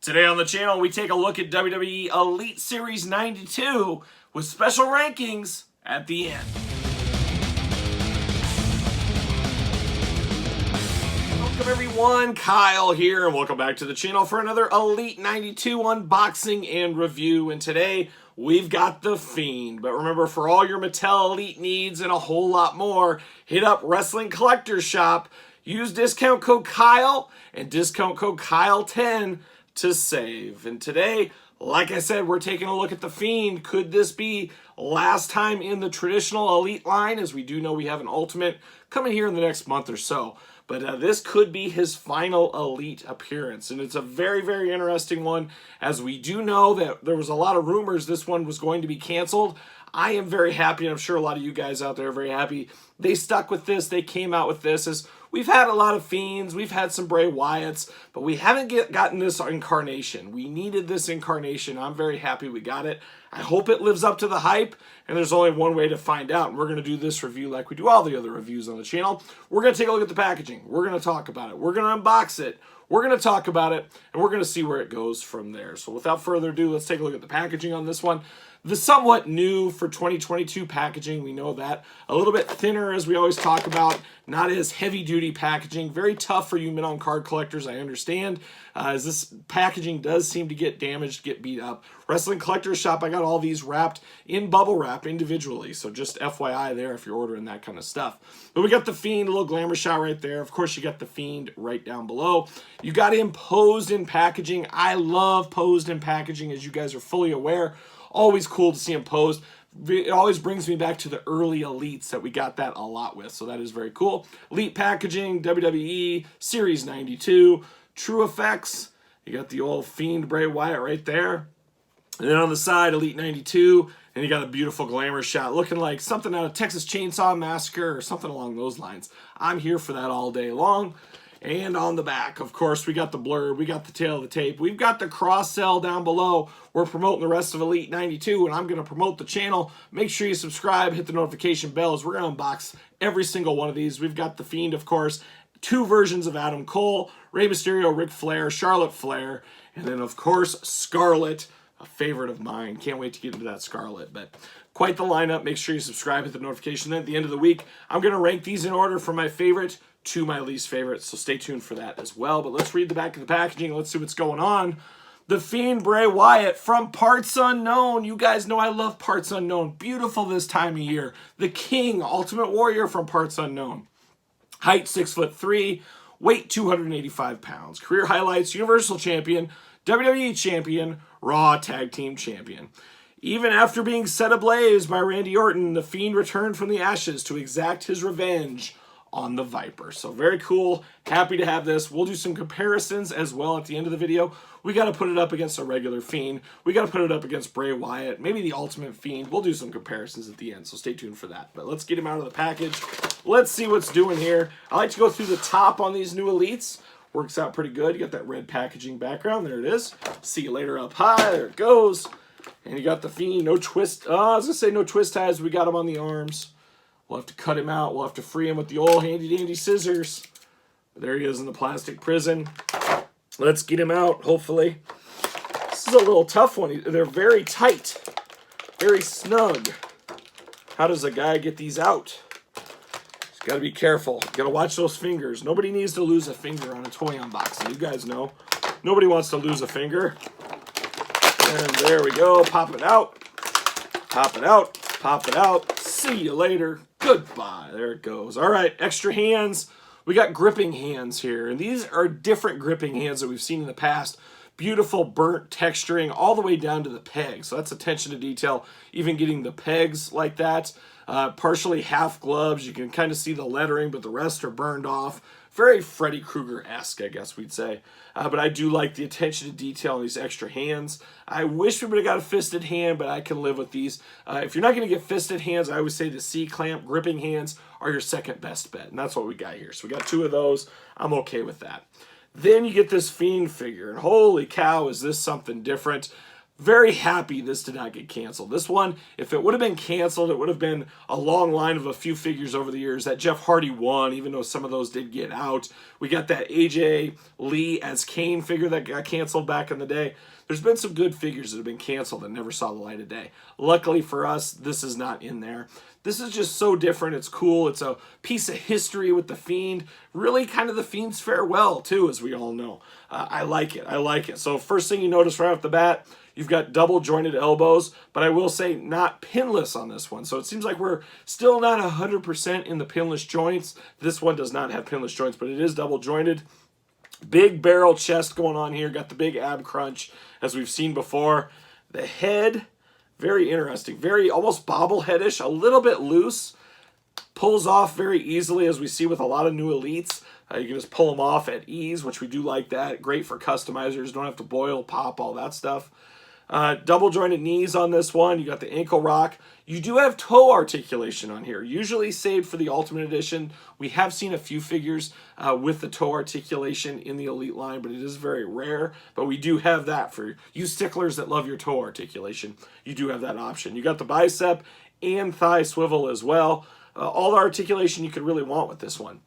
Today on the channel, we take a look at WWE Elite Series 92 with special rankings at the end. Welcome everyone, Kyle here, and welcome back to the channel for another Elite 92 unboxing and review. And today, we've got the Fiend. But remember, for all your Mattel Elite needs and a whole lot more, hit up Wrestling Collectors Shop, use discount code KYLE and discount code KYLE10 to save. And today, like I said, we're taking a look at the Fiend. Could this be last time in the traditional Elite line? As we do know, we have an Ultimate coming here in the next month or so. But this could be his final Elite appearance. And it's a very, very interesting one, as we do know that there was a lot of rumors this one was going to be canceled. I am very happy, and I'm sure a lot of you guys out there are very happy. They stuck with this. They came out with this. As we've had a lot of Fiends. We've had some Bray Wyatts, but we haven't gotten this incarnation. We needed this incarnation. I'm very happy we got it. I hope it lives up to the hype, and there's only one way to find out. And we're going to do this review like we do all the other reviews on the channel. We're going to take a look at the packaging. We're going to talk about it. We're going to unbox it. We're going to talk about it, and we're going to see where it goes from there. So without further ado, let's take a look at the packaging on this one. The somewhat new for 2022 packaging, we know that. A little bit thinner, as we always talk about. Not as heavy-duty packaging. Very tough for you mid-on card collectors, I understand. As this packaging does seem to get damaged, get beat up. Wrestling Collectors Shop, I got all these wrapped in bubble wrap individually. So just FYI there if you're ordering that kind of stuff. But we got the Fiend, a little glamour shot right there. Of course, you got the Fiend right down below. You got him posed in packaging. I love posed in packaging, as you guys are fully aware. Always cool to see him posed. It always brings me back to the early Elites that we got that a lot with, so that is very cool. Elite packaging, WWE, Series 92, True Effects. You got the old Fiend Bray Wyatt right there. And then on the side, Elite 92, and you got a beautiful glamour shot looking like something out of Texas Chainsaw Massacre or something along those lines. I'm here for that all day long. And on the back, of course, we got the blurb, we got the tail of the tape, we've got the cross-sell down below. We're promoting the rest of Elite 92, and I'm going to promote the channel. Make sure you subscribe, hit the notification bells. We're going to unbox every single one of these. We've got the Fiend, of course, two versions of Adam Cole, Rey Mysterio, Ric Flair, Charlotte Flair, and then, of course, Scarlett, a favorite of mine. Can't wait to get into that Scarlett, but quite the lineup. Make sure you subscribe, hit the notification. Then at the end of the week, I'm going to rank these in order from my favorite to my least favorite, so stay tuned for that as well. But let's read the back of the packaging. Let's see what's going on. The Fiend Bray Wyatt from Parts Unknown. You guys know I love Parts Unknown. Beautiful this time of year. The King, Ultimate Warrior from Parts Unknown. Height 6'3", weight 285 pounds. Career highlights: Universal Champion, WWE Champion, Raw Tag Team Champion. Even after being set ablaze by Randy Orton, the Fiend returned from the ashes to exact his revenge on the Viper. So very cool. Happy to have this. We'll do some comparisons as well at the end of the video. We got to put it up against a regular Fiend. We got to put it up against Bray Wyatt, maybe the Ultimate Fiend. We'll do some comparisons at the end, so stay tuned for that. But let's get him out of the package. Let's see what's doing here. I like to go through the top on these new Elites. Works out pretty good. You got that red packaging background. There it is. See you later up high. There it goes. And you got the Fiend. No twist. I was going to say no twist ties. We got him on the arms. We'll have to cut him out. We'll have to free him with the old handy-dandy scissors. There he is in the plastic prison. Let's get him out, hopefully. This is a little tough one. They're very tight. Very snug. How does a guy get these out? He's got to be careful. Got to watch those fingers. Nobody needs to lose a finger on a toy unboxing. You guys know. Nobody wants to lose a finger. And there we go. Pop it out. Pop it out. Pop it out. See you later. Goodbye. There it goes. All right, extra hands. We got gripping hands here, and these are different gripping hands that we've seen in the past. Beautiful burnt texturing all the way down to the pegs. So that's attention to detail, even getting the pegs like that. Partially half gloves. You can kind of see the lettering, but the rest are burned off. Very Freddy Krueger-esque, I guess we'd say. But I do like the attention to detail on these extra hands. I wish we would have got a fisted hand, but I can live with these. If you're not going to get fisted hands, I always say the C-clamp gripping hands are your second best bet. And that's what we got here. So we got two of those. I'm okay with that. Then you get this Fiend figure. And holy cow, is this something different. Very happy this did not get canceled. This one, if it would have been canceled, it would have been a long line of a few figures over the years. That Jeff Hardy one, even though some of those did get out. We got that AJ Lee as Kane figure that got canceled back in the day. There's been some good figures that have been canceled that never saw the light of day. Luckily for us, this is not in there. This is just so different. It's cool. It's a piece of history with the Fiend. Really kind of the Fiend's farewell, too, as we all know. I like it. I like it. So first thing you notice right off the bat, you've got double jointed elbows, but I will say not pinless on this one. So it seems like we're still not 100% in the pinless joints. This one does not have pinless joints, but it is double jointed. Big barrel chest going on here. Got the big ab crunch as we've seen before. The head, very interesting. Very almost bobbleheadish, a little bit loose. Pulls off very easily as we see with a lot of new elites. You can just pull them off at ease, which we do like that. Great for customizers. Don't have to boil, pop, all that stuff. Double jointed knees on this one. You got the ankle rock. You do have toe articulation on here, usually saved for the Ultimate Edition. We have seen a few figures with the toe articulation in the Elite line, but it is very rare. But we do have that for you sticklers that love your toe articulation. You do have that option. You got the bicep and thigh swivel as well. All the articulation you could really want with this one.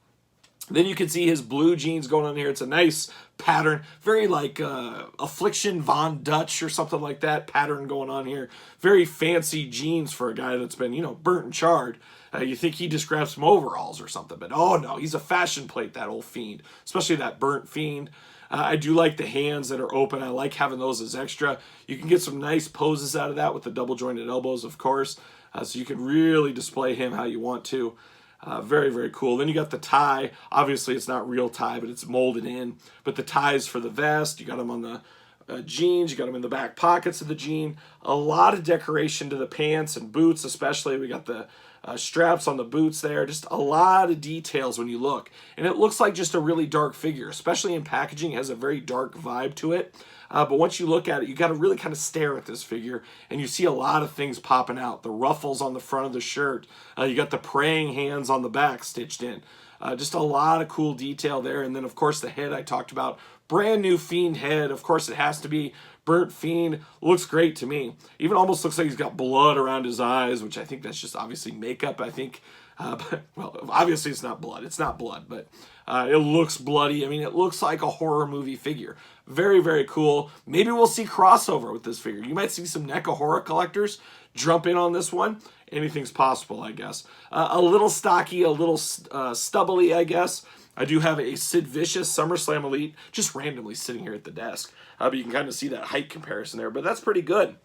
Then you can see his blue jeans going on here. It's a nice pattern. Very like Affliction Von Dutch or something like that pattern going on here. Very fancy jeans for a guy that's been, burnt and charred. You think he just grabbed some overalls or something. But oh no, he's a fashion plate, that old Fiend. Especially that burnt Fiend. I do like the hands that are open. I like having those as extra. You can get some nice poses out of that with the double jointed elbows, of course. So you can really display him how you want to. Very, very cool. Then you got the tie. Obviously, it's not real tie, but it's molded in. But the ties for the vest, you got them on the jeans. You got them in the back pockets of the jean. A lot of decoration to the pants and boots, especially. We got the straps on the boots there. Just a lot of details when you look. And it looks like just a really dark figure, especially in packaging. It has a very dark vibe to it. But once you look at it, you got to really kind of stare at this figure, and you see a lot of things popping out. The ruffles on the front of the shirt. You got the praying hands on the back stitched in. Just a lot of cool detail there. And then, of course, the head I talked about. Brand new Fiend head. Of course, it has to be burnt Fiend. Looks great to me. Even almost looks like he's got blood around his eyes, which I think that's just obviously makeup, I think. But, well, obviously it's not blood. It's not blood, but it looks bloody. I mean, it looks like a horror movie figure. Very, very cool. Maybe we'll see crossover with this figure. You might see some NECA horror collectors jump in on this one. Anything's possible, I guess. A little stocky, a little stubbly, I guess. I do have a Sid Vicious SummerSlam Elite just randomly sitting here at the desk. But you can kind of see that height comparison there. But that's pretty good.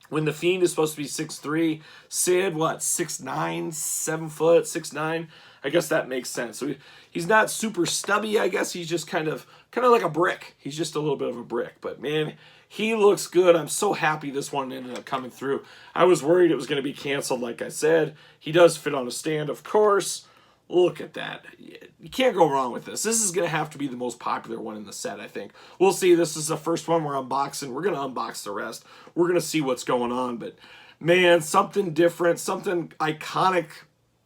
When the Fiend is supposed to be 6'3", Sid, what, 6'9", 7 foot, 6'9"? I guess that makes sense. So he's not super stubby, I guess. He's just kind of like a brick. He's just a little bit of a brick. But, man, he looks good. I'm so happy this one ended up coming through. I was worried it was going to be canceled, like I said. He does fit on a stand, of course. Look at that. You can't go wrong with this. This is going to have to be the most popular one in the set, I think. We'll see. This is the first one we're unboxing. We're going to unbox the rest. We're going to see what's going on. But, man, something different, something iconic,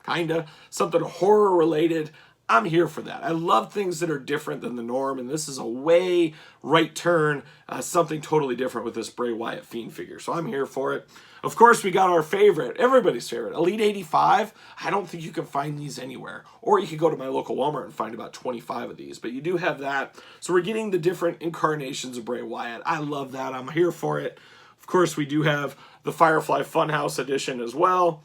kind of, something horror-related. I'm here for that. I love things that are different than the norm, and this is a way right turn, something totally different with this Bray Wyatt Fiend figure. So I'm here for it. Of course, we got our favorite, everybody's favorite, Elite 85. I don't think you can find these anywhere. Or you could go to my local Walmart and find about 25 of these. But you do have that. So we're getting the different incarnations of Bray Wyatt. I love that. I'm here for it. Of course, we do have the Firefly Funhouse edition as well.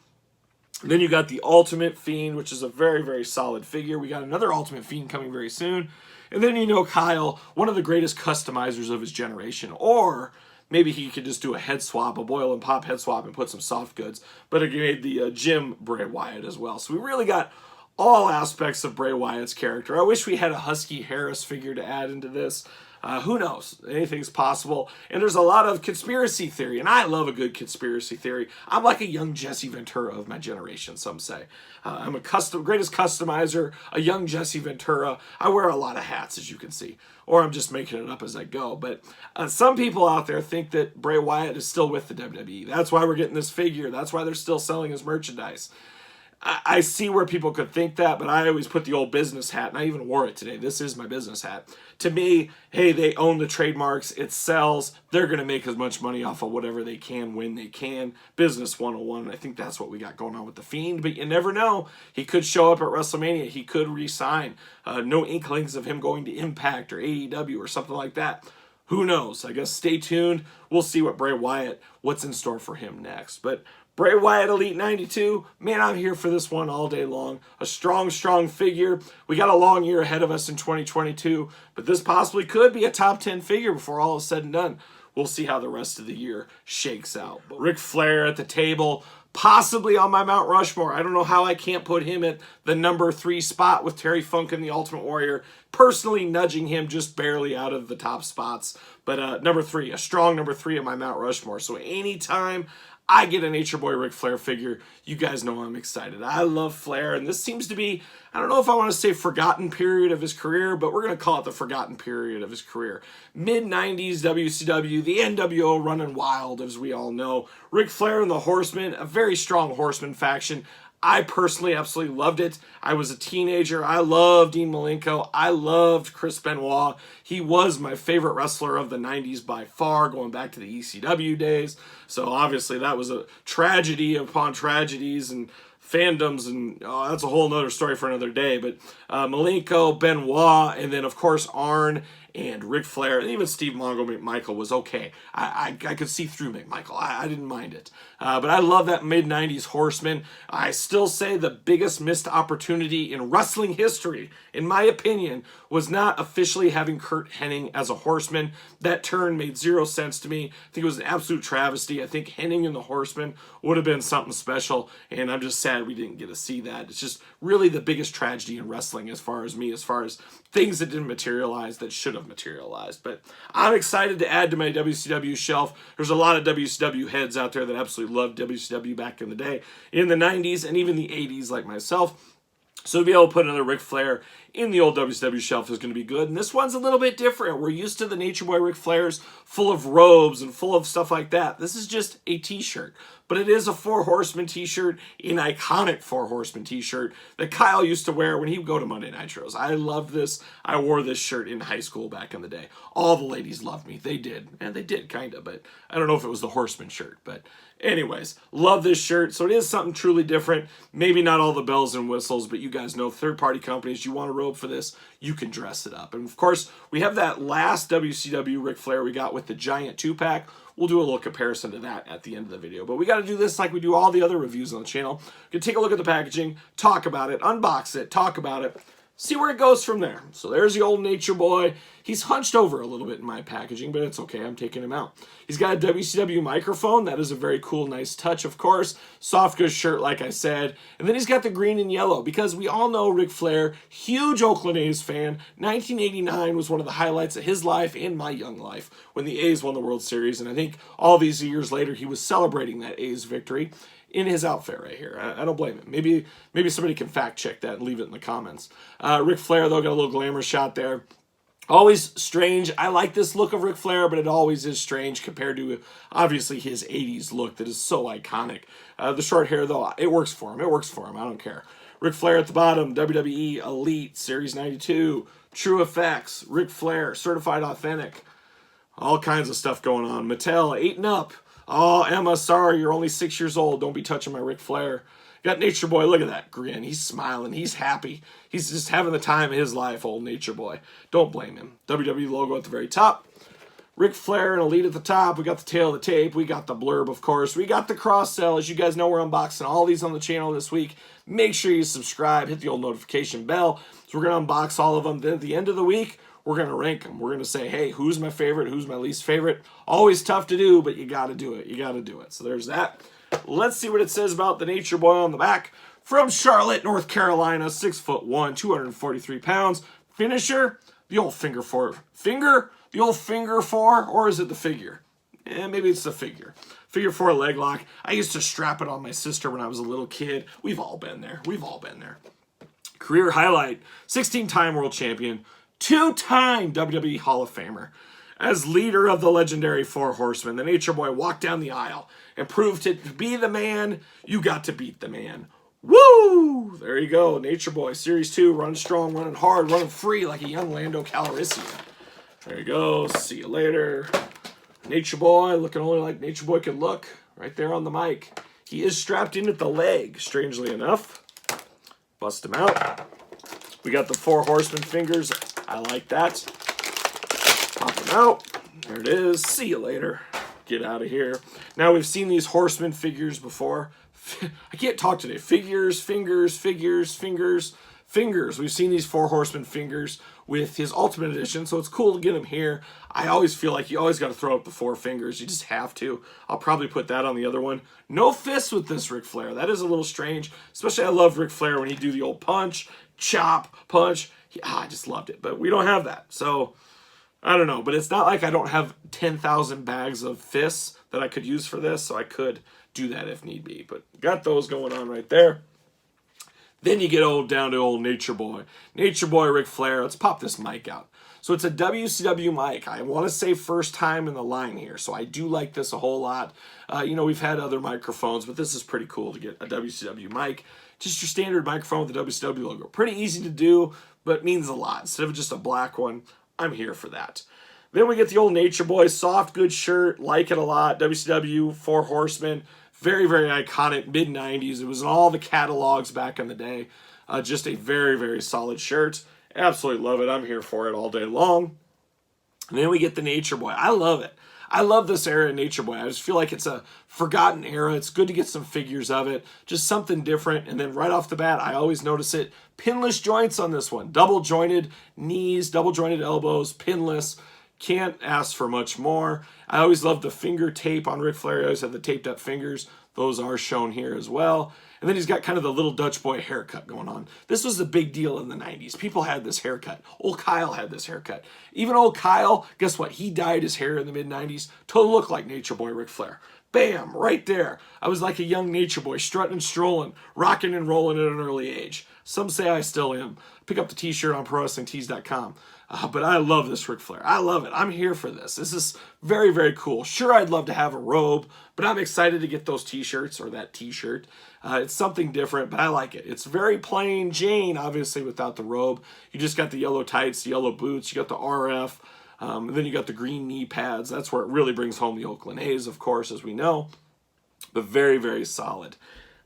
Then you got the Ultimate Fiend, which is a very, very solid figure. We got another Ultimate Fiend coming very soon. And then Kyle, one of the greatest customizers of his generation. Or maybe he could just do a head swap, a boil and pop head swap, and put some soft goods. But he made the Jim Bray Wyatt as well. So we really got all aspects of Bray Wyatt's character. I wish we had a Husky Harris figure to add into this. Who knows? Anything's possible. And there's a lot of conspiracy theory, and I love a good conspiracy theory. I'm like a young Jesse Ventura of my generation, some say. I'm a greatest customizer, a young Jesse Ventura. I wear a lot of hats, as you can see. Or I'm just making it up as I go. But some people out there think that Bray Wyatt is still with the WWE. That's why we're getting this figure. That's why they're still selling his merchandise. I see where people could think that, but I always put the old business hat, and I even wore it today. This is my business hat. To me, hey, they own the trademarks. It sells. They're going to make as much money off of whatever they can when they can. Business 101. I think that's what we got going on with The Fiend, but you never know. He could show up at WrestleMania. He could re-sign. No inklings of him going to Impact or AEW or something like that. Who knows? I guess stay tuned. We'll see what Bray Wyatt, what's in store for him next. But Bray Wyatt Elite 92, man, I'm here for this one all day long. A strong, strong figure. We got a long year ahead of us in 2022, but this possibly could be a top 10 figure before all is said and done. We'll see how the rest of the year shakes out. But Ric Flair at the table, possibly on my Mount Rushmore. I don't know how I can't put him at the number 3 spot with Terry Funk and the Ultimate Warrior, personally nudging him just barely out of the top spots. But number 3, a strong number 3 on my Mount Rushmore. So anytime I get a Nature Boy Ric Flair figure, you guys know I'm excited. I love Flair, and this seems to be, I don't know if I want to say forgotten period of his career, but we're going to call it the forgotten period of his career. Mid-90s WCW, the NWO running wild, as we all know. Ric Flair and the Horsemen, a very strong Horseman faction. I personally absolutely loved it. I was a teenager. I loved Dean Malenko. I loved Chris Benoit. He was my favorite wrestler of the 90s by far, going back to the ECW days. So obviously that was a tragedy upon tragedies and fandoms, and that's a whole nother story for another day. But Malenko, Benoit, and then of course Arn and Ric Flair, and even Steve Mongo McMichael was okay. I could see through McMichael. I didn't mind it. But I love that mid-90s Horseman. I still say the biggest missed opportunity in wrestling history, in my opinion, was not officially having Curt Hennig as a Horseman. That turn made zero sense to me. I think it was an absolute travesty. I think Hennig and the Horseman would have been something special, and I'm just sad we didn't get to see that. It's just really the biggest tragedy in wrestling as far as things that didn't materialize that should have materialized. But I'm excited to add to my WCW shelf. There's a lot of WCW heads out there that absolutely loved WCW back in the day, in the 90s and even the 80s like myself. So to be able to put another Ric Flair in the old WCW shelf is going to be good. And this one's a little bit different. We're used to the Nature Boy Ric Flairs full of robes and full of stuff like that. This is just a t-shirt. But it is a Four Horsemen t-shirt, an iconic Four Horsemen t-shirt that Kyle used to wear when he would go to Monday Nitros. I loved this. I wore this shirt in high school back in the day. All the ladies loved me. They did. And they did, kind of. But I don't know if it was the Horseman shirt. But anyways, love this shirt. So it is something truly different. Maybe not all the bells and whistles, but you guys know third-party companies, you want a robe for this, you can dress it up. And of course, we have that last WCW Ric Flair we got with the giant 2-pack. We'll do a little comparison to that at the end of the video. But we got to do this like we do all the other reviews on the channel. You can take a look at the packaging, talk about it, unbox it, talk about it, see where it goes from there. So there's the old Nature Boy. He's hunched over a little bit in my packaging, but it's okay. I'm taking him out. He's got a WCW microphone. That is a very cool, nice touch, of course. Soft goods shirt, like I said. And then he's got the green and yellow, because we all know Ric Flair, huge Oakland A's fan. 1989 was one of the highlights of his life and my young life when the A's won the World Series. And I think all these years later, he was celebrating that A's victory in his outfit right here. I don't blame him. Maybe somebody can fact check that and leave it in the comments. Ric Flair, though, got a little glamour shot there. Always strange. I like this look of Ric Flair, but it always is strange compared to, obviously, his 80s look that is so iconic. The short hair, though, it works for him. It works for him. I don't care. Ric Flair at the bottom, WWE Elite Series 92, True Effects, Ric Flair, Certified Authentic. All kinds of stuff going on. Mattel, 8 and up. Oh, Emma, sorry, you're only 6 years old. Don't be touching my Ric Flair. Got Nature Boy, look at that grin. He's smiling. He's happy. He's just having the time of his life, old Nature Boy. Don't blame him. WWE logo at the very top. Ric Flair and Elite at the top. We got the tail of the tape. We got the blurb, of course. We got the cross-sell. As you guys know, we're unboxing all these on the channel this week. Make sure you subscribe. Hit the old notification bell. So we're going to unbox all of them. Then at the end of the week, we're going to rank them. We're going to say, hey, who's my favorite? Who's my least favorite? Always tough to do, but you got to do it. You got to do it. So there's that. Let's see what it says about the Nature Boy on the back. From Charlotte, North Carolina, 6'1", 243 pounds. Finisher, the old finger four. Finger? The old finger four? Or is it the figure? Maybe it's the figure. Figure 4 leg lock. I used to strap it on my sister when I was a little kid. We've all been there. We've all been there. Career highlight, 16-time world champion, 2-time WWE Hall of Famer. As leader of the legendary Four Horsemen, the Nature Boy walked down the aisle and proved to be the man, you got to beat the man. Woo! There you go. Nature Boy, Series 2, running strong, running hard, running free like a young Lando Calrissian. There you go. See you later. Nature Boy, looking only like Nature Boy could look. Right there on the mic. He is strapped in at the leg, strangely enough. Bust him out. We got the 4 Horsemen fingers. I like that. Pop him out. There it is. See you later. Get out of here. Now, we've seen these Horsemen figures before. I can't talk today. Figures, fingers, figures, fingers, fingers. We've seen these 4 Horsemen fingers with his Ultimate Edition, so it's cool to get him here. I always feel like you always got to throw up the 4 fingers. You just have to. I'll probably put that on the other one. No fists with this Ric Flair. That is a little strange. Especially I love Ric Flair when he do the old punch, chop, punch. I just loved it. But we don't have that. So, I don't know. But it's not like I don't have 10,000 bags of fists that I could use for this. So I could do that if need be. But got those going on right there. Then you get down to old Nature Boy. Nature Boy Ric Flair. Let's pop this mic out. So it's a WCW mic. I want to say first time in the line here. So I do like this a whole lot. You know, we've had other microphones, but this is pretty cool to get a WCW mic. Just your standard microphone with the WCW logo. Pretty easy to do, but means a lot. Instead of just a black one, I'm here for that. Then we get the old Nature Boy. Soft, good shirt. Like it a lot. WCW, 4 Horsemen. Very, very iconic, mid-90s. It was in all the catalogs back in the day. Just a very, very solid shirt. Absolutely love it. I'm here for it all day long. And then we get the Nature Boy. I love it. I love this era of Nature Boy. I just feel like it's a forgotten era. It's good to get some figures of it. Just something different. And then right off the bat, I always notice it. Pinless joints on this one. Double jointed knees, double jointed elbows, pinless. Can't ask for much more. I always love the finger tape on Ric Flair. I always have the taped up fingers. Those are shown here as well. And then he's got kind of the little Dutch boy haircut going on. This was a big deal in the 90s. People had this haircut. Old Kyle had this haircut. Even old Kyle, guess what? He dyed his hair in the mid-90s to look like Nature Boy Ric Flair. Bam, right there. I was like a young Nature Boy, strutting and strolling, rocking and rolling at an early age. Some say I still am. Pick up the t-shirt on ProWrestlingTees.com. But I love this Ric Flair. I love it. I'm here for this. This is very, very cool. Sure, I'd love to have a robe, but I'm excited to get those t-shirts or that t-shirt. It's something different, but I like it. It's very plain Jane, obviously, without the robe. You just got the yellow tights, the yellow boots. You got the RF. And then you got the green knee pads. That's where it really brings home the Oakland A's, of course, as we know. But very, very solid.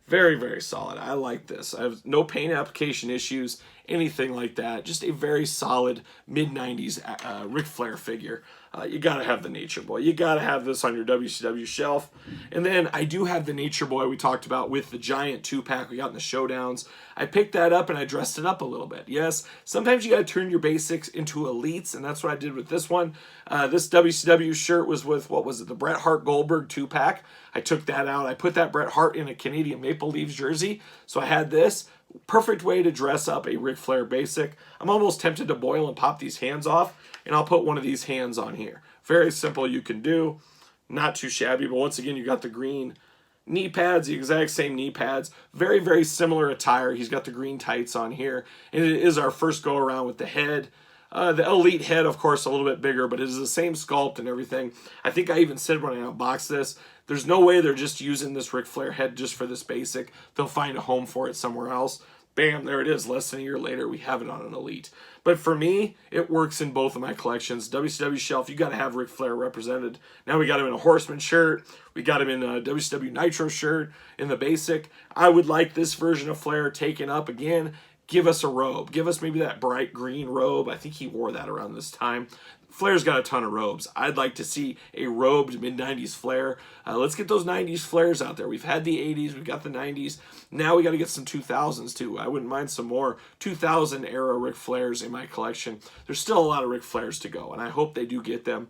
Very, very solid. I like this. I have no paint application issues, anything like that. Just a very solid mid-90s Ric Flair figure. You got to have the Nature Boy. You got to have this on your WCW shelf. And then I do have the Nature Boy we talked about with the giant 2-pack we got in the showdowns. I picked that up and I dressed it up a little bit. Yes, sometimes you got to turn your basics into elites, and that's what I did with this one. This WCW shirt was with, what was it, the Bret Hart Goldberg 2-pack. I took that out. I put that Bret Hart in a Canadian Maple Leafs jersey. So I had this. Perfect way to dress up a Ric Flair basic. I'm almost tempted to boil and pop these hands off, and I'll put one of these hands on here. Very simple you can do. Not too shabby, but once again, you got the green knee pads, the exact same knee pads. Very, very similar attire. He's got the green tights on here, and it is our first go around with the head. The Elite head, of course, a little bit bigger, but it is the same sculpt and everything. I think I even said when I unboxed this, there's no way they're just using this Ric Flair head just for this basic. They'll find a home for it somewhere else. Bam, there it is. Less than a year later, we have it on an Elite. But for me, it works in both of my collections. WCW shelf, you got to have Ric Flair represented. Now we got him in a Horseman shirt. We got him in a WCW Nitro shirt in the basic. I would like this version of Flair taken up again. Give us a robe. Give us maybe that bright green robe. I think he wore that around this time. Flair's got a ton of robes. I'd like to see a robed mid-90s Flair. Let's get those 90s Flairs out there. We've had the 80s. We've got the 90s. Now we got to get some 2000s too. I wouldn't mind some more 2000 era Ric Flairs in my collection. There's still a lot of Ric Flairs to go, and I hope they do get them.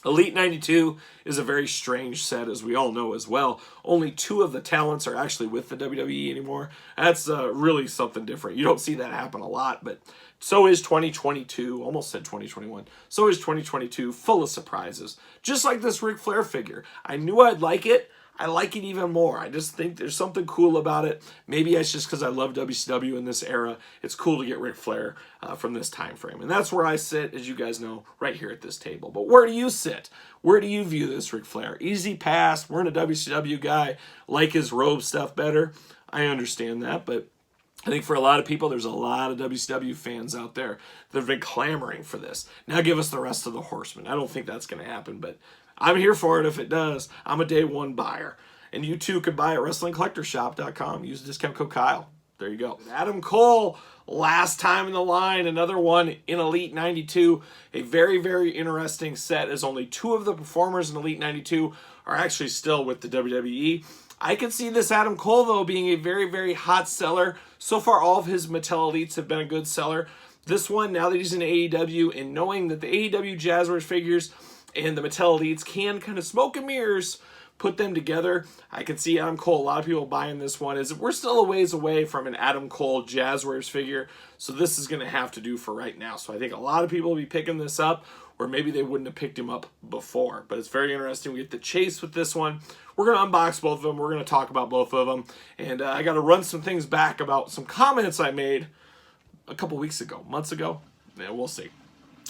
Elite 92 is a very strange set, as we all know as well. Only 2 of the talents are actually with the WWE anymore. That's really something different. You don't see that happen a lot, but so is 2022. Almost said 2021. So is 2022, full of surprises. Just like this Ric Flair figure. I knew I'd like it. I like it even more. I just think there's something cool about it. Maybe it's just because I love WCW in this era. It's cool to get Ric Flair from this time frame. And that's where I sit, as you guys know, right here at this table. But where do you sit? Where do you view this Ric Flair? Easy pass. We're in a WCW guy. Like his robe stuff better. I understand that, but I think for a lot of people, there's a lot of WCW fans out there that have been clamoring for this. Now give us the rest of the Horsemen. I don't think that's going to happen, but I'm here for it if it does. I'm a day one buyer. And you too could buy at WrestlingCollectorShop.com. Use the discount code Kyle. There you go. Adam Cole, last time in the line. Another one in Elite 92. A very, very interesting set, as only 2 of the performers in Elite 92 are actually still with the WWE. I can see this Adam Cole, though, being a very, very hot seller. So far, all of his Mattel Elites have been a good seller. This one, now that he's in AEW, and knowing that the AEW Jazzwares figures and the Mattel Elites can kind of smoke and mirrors, put them together, I can see Adam Cole, a lot of people buying this one. We're still a ways away from an Adam Cole Jazzwares figure, so this is going to have to do for right now. So I think a lot of people will be picking this up, or maybe they wouldn't have picked him up before. But it's very interesting. We get the chase with this one. We're going to unbox both of them. We're going to talk about both of them. And I got to run some things back about some comments I made a couple weeks ago, months ago. Yeah, we'll see.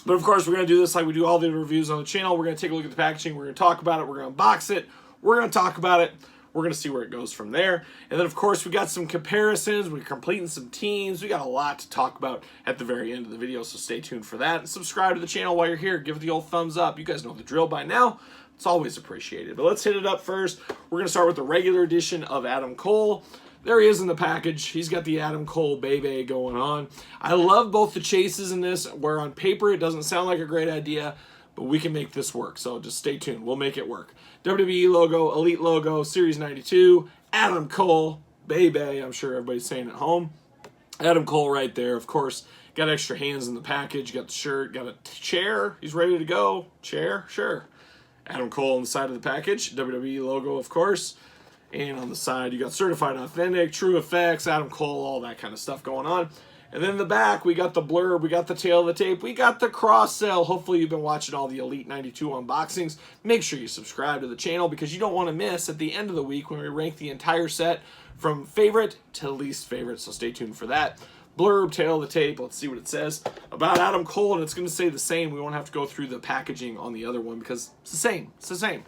But of course, we're going to do this like we do all the reviews on the channel. We're going to take a look at the packaging. We're going to talk about it. We're going to unbox it. We're going to talk about it. We're going to see where it goes from there. And then, of course, we got some comparisons. We're completing some teams. We got a lot to talk about at the very end of the video, so stay tuned for that. And subscribe to the channel while you're here. Give it the old thumbs up. You guys know the drill by now. It's always appreciated. But let's hit it up first. We're going to start with the regular edition of Adam Cole. There he is in the package. He's got the Adam Cole baby going on. I love both the chases in this, where on paper it doesn't sound like a great idea, but we can make this work, so just stay tuned. We'll make it work. WWE logo, Elite logo, Series 92, Adam Cole, baby, I'm sure everybody's saying at home. Adam Cole right there, of course. Got extra hands in the package, got the shirt, got a chair. He's ready to go. Chair, sure. Adam Cole on the side of the package, WWE logo, of course. And on the side, you got Certified Authentic, True Effects, Adam Cole, all that kind of stuff going on. And then in the back, we got the blurb, we got the tail of the tape, we got the cross-sell. Hopefully you've been watching all the Elite 92 unboxings. Make sure you subscribe to the channel because you don't want to miss at the end of the week when we rank the entire set from favorite to least favorite, so stay tuned for that. Blurb, tail of the tape, let's see what it says about Adam Cole, and it's going to say the same. We won't have to go through the packaging on the other one because it's the same. It's the same.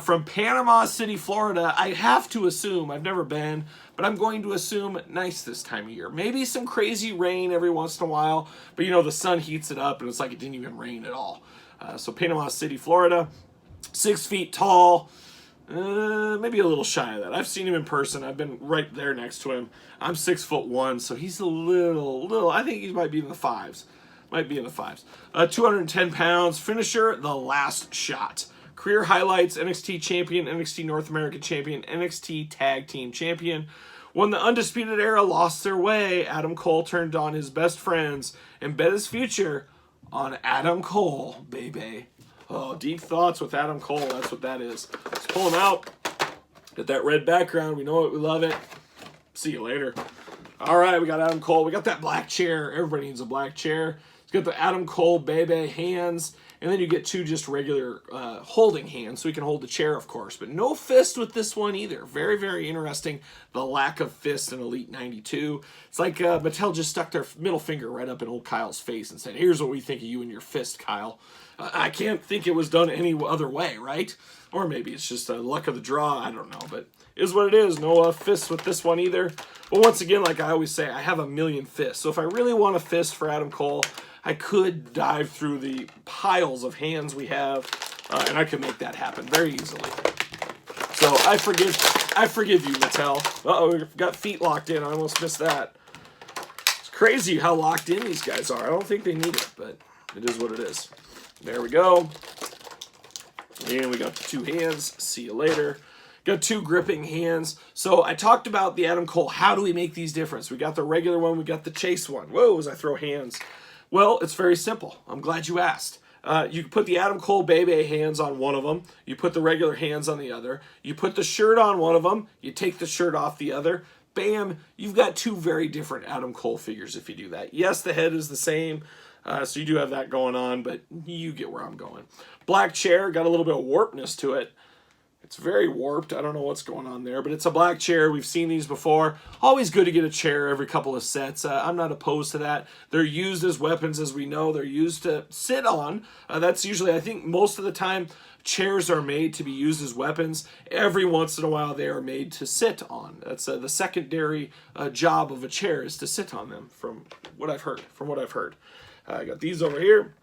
From Panama City, Florida, I have to assume, I've never been, but I'm going to assume nice this time of year. Maybe some crazy rain every once in a while, but you know, the sun heats it up and it's like it didn't even rain at all. So Panama City, Florida, 6 feet tall, maybe a little shy of that. I've seen him in person. I've been right there next to him. I'm 6'1", so he's a little, I think he might be in the fives. Might be in the fives. 210 pounds, finisher, the last shot. Career highlights, NXT Champion, NXT North American Champion, NXT Tag Team Champion. When the Undisputed Era lost their way, Adam Cole turned on his best friends and bet his future on Adam Cole, baby. Oh, deep thoughts with Adam Cole, that's what that is. Let's pull him out. Get that red background, we know it, we love it. See you later. All right, we got Adam Cole. We got that black chair. Everybody needs a black chair. It's got the Adam Cole baby hands. And then you get 2 just regular holding hands, so you can hold the chair, of course. But no fist with this one either. Very, very interesting, the lack of fist in Elite 92. It's like Mattel just stuck their middle finger right up in old Kyle's face and said, here's what we think of you and your fist, Kyle. I can't think it was done any other way, right? Or maybe it's just luck of the draw. I don't know, but it is what it is. No fists with this one either. But once again, like I always say, I have a million fists. So if I really want a fist for Adam Cole, I could dive through the piles of hands we have, and I could make that happen very easily. So I forgive you, Mattel. Uh-oh, we got feet locked in. I almost missed that. It's crazy how locked in these guys are. I don't think they need it, but it is what it is. There we go. And we got the 2 hands. See you later. Got 2 gripping hands. So I talked about the Adam Cole. How do we make these different? We got the regular one. We got the chase one. Whoa, as I throw hands. Well, it's very simple. I'm glad you asked. You put the Adam Cole baby hands on one of them. You put the regular hands on the other. You put the shirt on one of them. You take the shirt off the other. Bam, you've got 2 very different Adam Cole figures if you do that. Yes, the head is the same, so you do have that going on, but you get where I'm going. Black chair, got a little bit of warpness to it. It's very warped. I don't know what's going on there, but it's a black chair. We've seen these before. Always good to get a chair every couple of sets. I'm not opposed to that. They're used as weapons, as we know. They're used to sit on. That's usually, I think most of the time, chairs are made to be used as weapons. Every once in a while, they are made to sit on. That's the secondary job of a chair, is to sit on them, from what I've heard. I got these over here.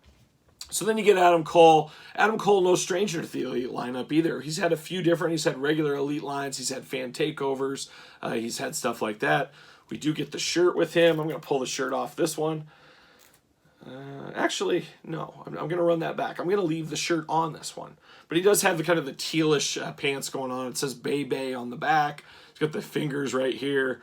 So then you get Adam Cole. Adam Cole, no stranger to the Elite lineup either. He's had a few different, he's had regular Elite lines, he's had fan takeovers, he's had stuff like that. We do get the shirt with him. I'm going to pull the shirt off this one. Actually, no, I'm going to run that back. I'm going to leave the shirt on this one. But he does have the kind of the tealish pants going on. It says Bay Bay on the back. He's got the fingers right here.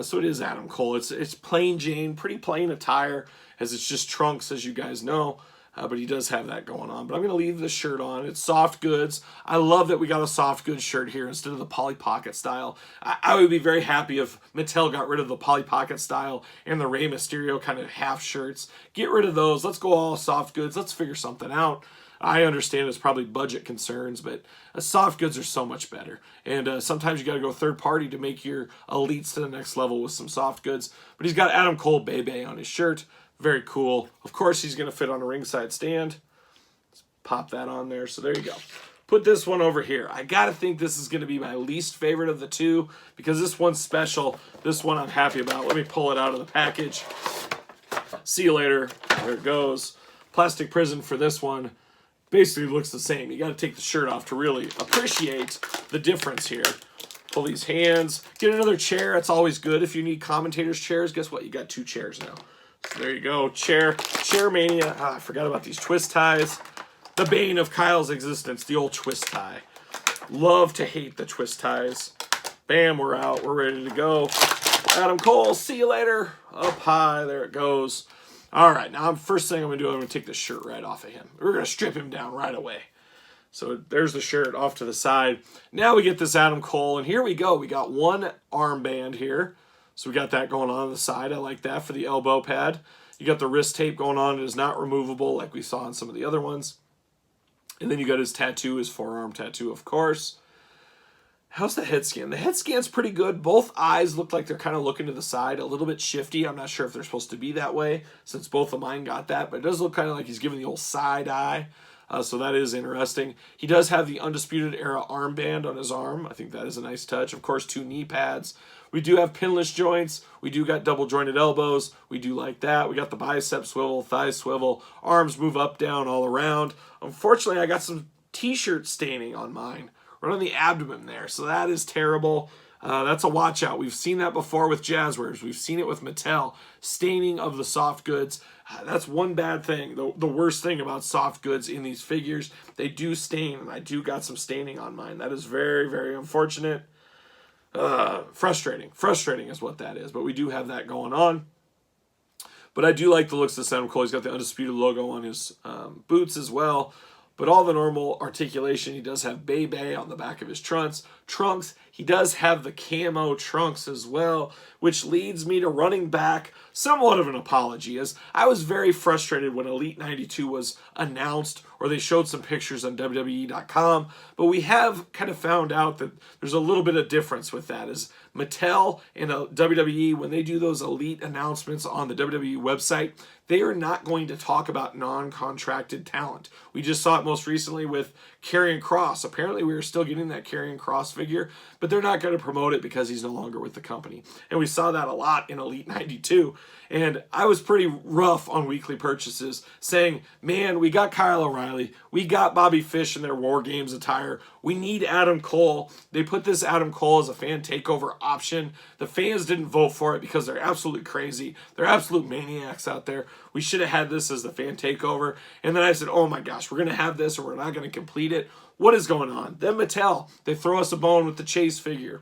So it is Adam Cole. It's plain Jane, pretty plain attire, as it's just trunks, as you guys know. But he does have that going on. But I'm going to leave the shirt on. It's soft goods. I love that we got a soft goods shirt here instead of the Polly Pocket style. I would be very happy if Mattel got rid of the Polly Pocket style and the Rey Mysterio kind of half shirts. Get rid of those. Let's go all soft goods. Let's figure something out. I understand it's probably budget concerns, but soft goods are so much better. And sometimes you got to go third party to make your elites to the next level with some soft goods. But he's got Adam Cole Bebe on his shirt. Very cool. Of course, he's going to fit on a ringside stand. Let's pop that on there. So there you go. Put this one over here. I got to think this is going to be my least favorite of the two because this one's special. This one I'm happy about. Let me pull it out of the package. See you later. There it goes. Plastic prison for this one. Basically looks the same. You got to take the shirt off to really appreciate the difference here. Pull these hands. Get another chair. That's always good. If you need commentators' chairs, guess what? You got 2 chairs now. So there you go. Chair mania. I forgot about these twist ties. The bane of Kyle's existence, the old twist tie. Love to hate the twist ties. Bam, we're out. We're ready to go. Adam Cole, see you later. Up high. There it goes. All right, now first thing I'm going to do, I'm going to take the shirt right off of him. We're going to strip him down right away. So there's the shirt off to the side. Now we get this Adam Cole, and here we go. We got one armband here. So we got that going on the side. I like that for the elbow pad. You got the wrist tape going on. It is not removable like we saw in some of the other ones. And then you got his tattoo, his forearm tattoo, of course. How's the head scan? The head scan's pretty good. Both eyes look like they're kind of looking to the side, a little bit shifty. I'm not sure if they're supposed to be that way since both of mine got that, but it does look kind of like he's giving the old side eye. So that is interesting. He does have the Undisputed Era armband on his arm. I think that is a nice touch. Of course, 2 knee pads. We do have pinless joints. We do got double jointed elbows. We do like that. We got the bicep swivel, thigh swivel. Arms move up, down, all around. Unfortunately, I got some t-shirt staining on mine. Right on the abdomen there. So that is terrible. That's a watch out. We've seen that before with Jazzwares. We've seen it with Mattel. Staining of the soft goods. That's one bad thing. The worst thing about soft goods in these figures, they do stain. And I do got some staining on mine. That is very, very unfortunate. Frustrating. Frustrating is what that is. But we do have that going on. But I do like the looks of Adam Cole. He's got the Undisputed logo on his boots as well. But all the normal articulation, he does have Bebe on the back of his trunks. He does have the camo trunks as well, which leads me to running back somewhat of an apology, as I was very frustrated when Elite 92 was announced, or they showed some pictures on WWE.com, but we have kind of found out that there's a little bit of difference with that, as Mattel and WWE, when they do those Elite announcements on the WWE website, they are not going to talk about non-contracted talent. We just saw it most recently with Karrion Kross. Apparently, we are still getting that Karrion Kross figure, but they're not going to promote it because he's no longer with the company. And we saw that a lot in Elite 92. And I was pretty rough on weekly purchases, saying, man, we got Kyle O'Reilly. We got Bobby Fish in their War Games attire. We need Adam Cole. They put this Adam Cole as a fan takeover option. The fans didn't vote for it because they're absolutely crazy. They're absolute maniacs out there. We should have had this as the fan takeover. And then I said, oh my gosh, we're going to have this or we're not going to complete it. What is going on? Then Mattel, they throw us a bone with the Chase figure.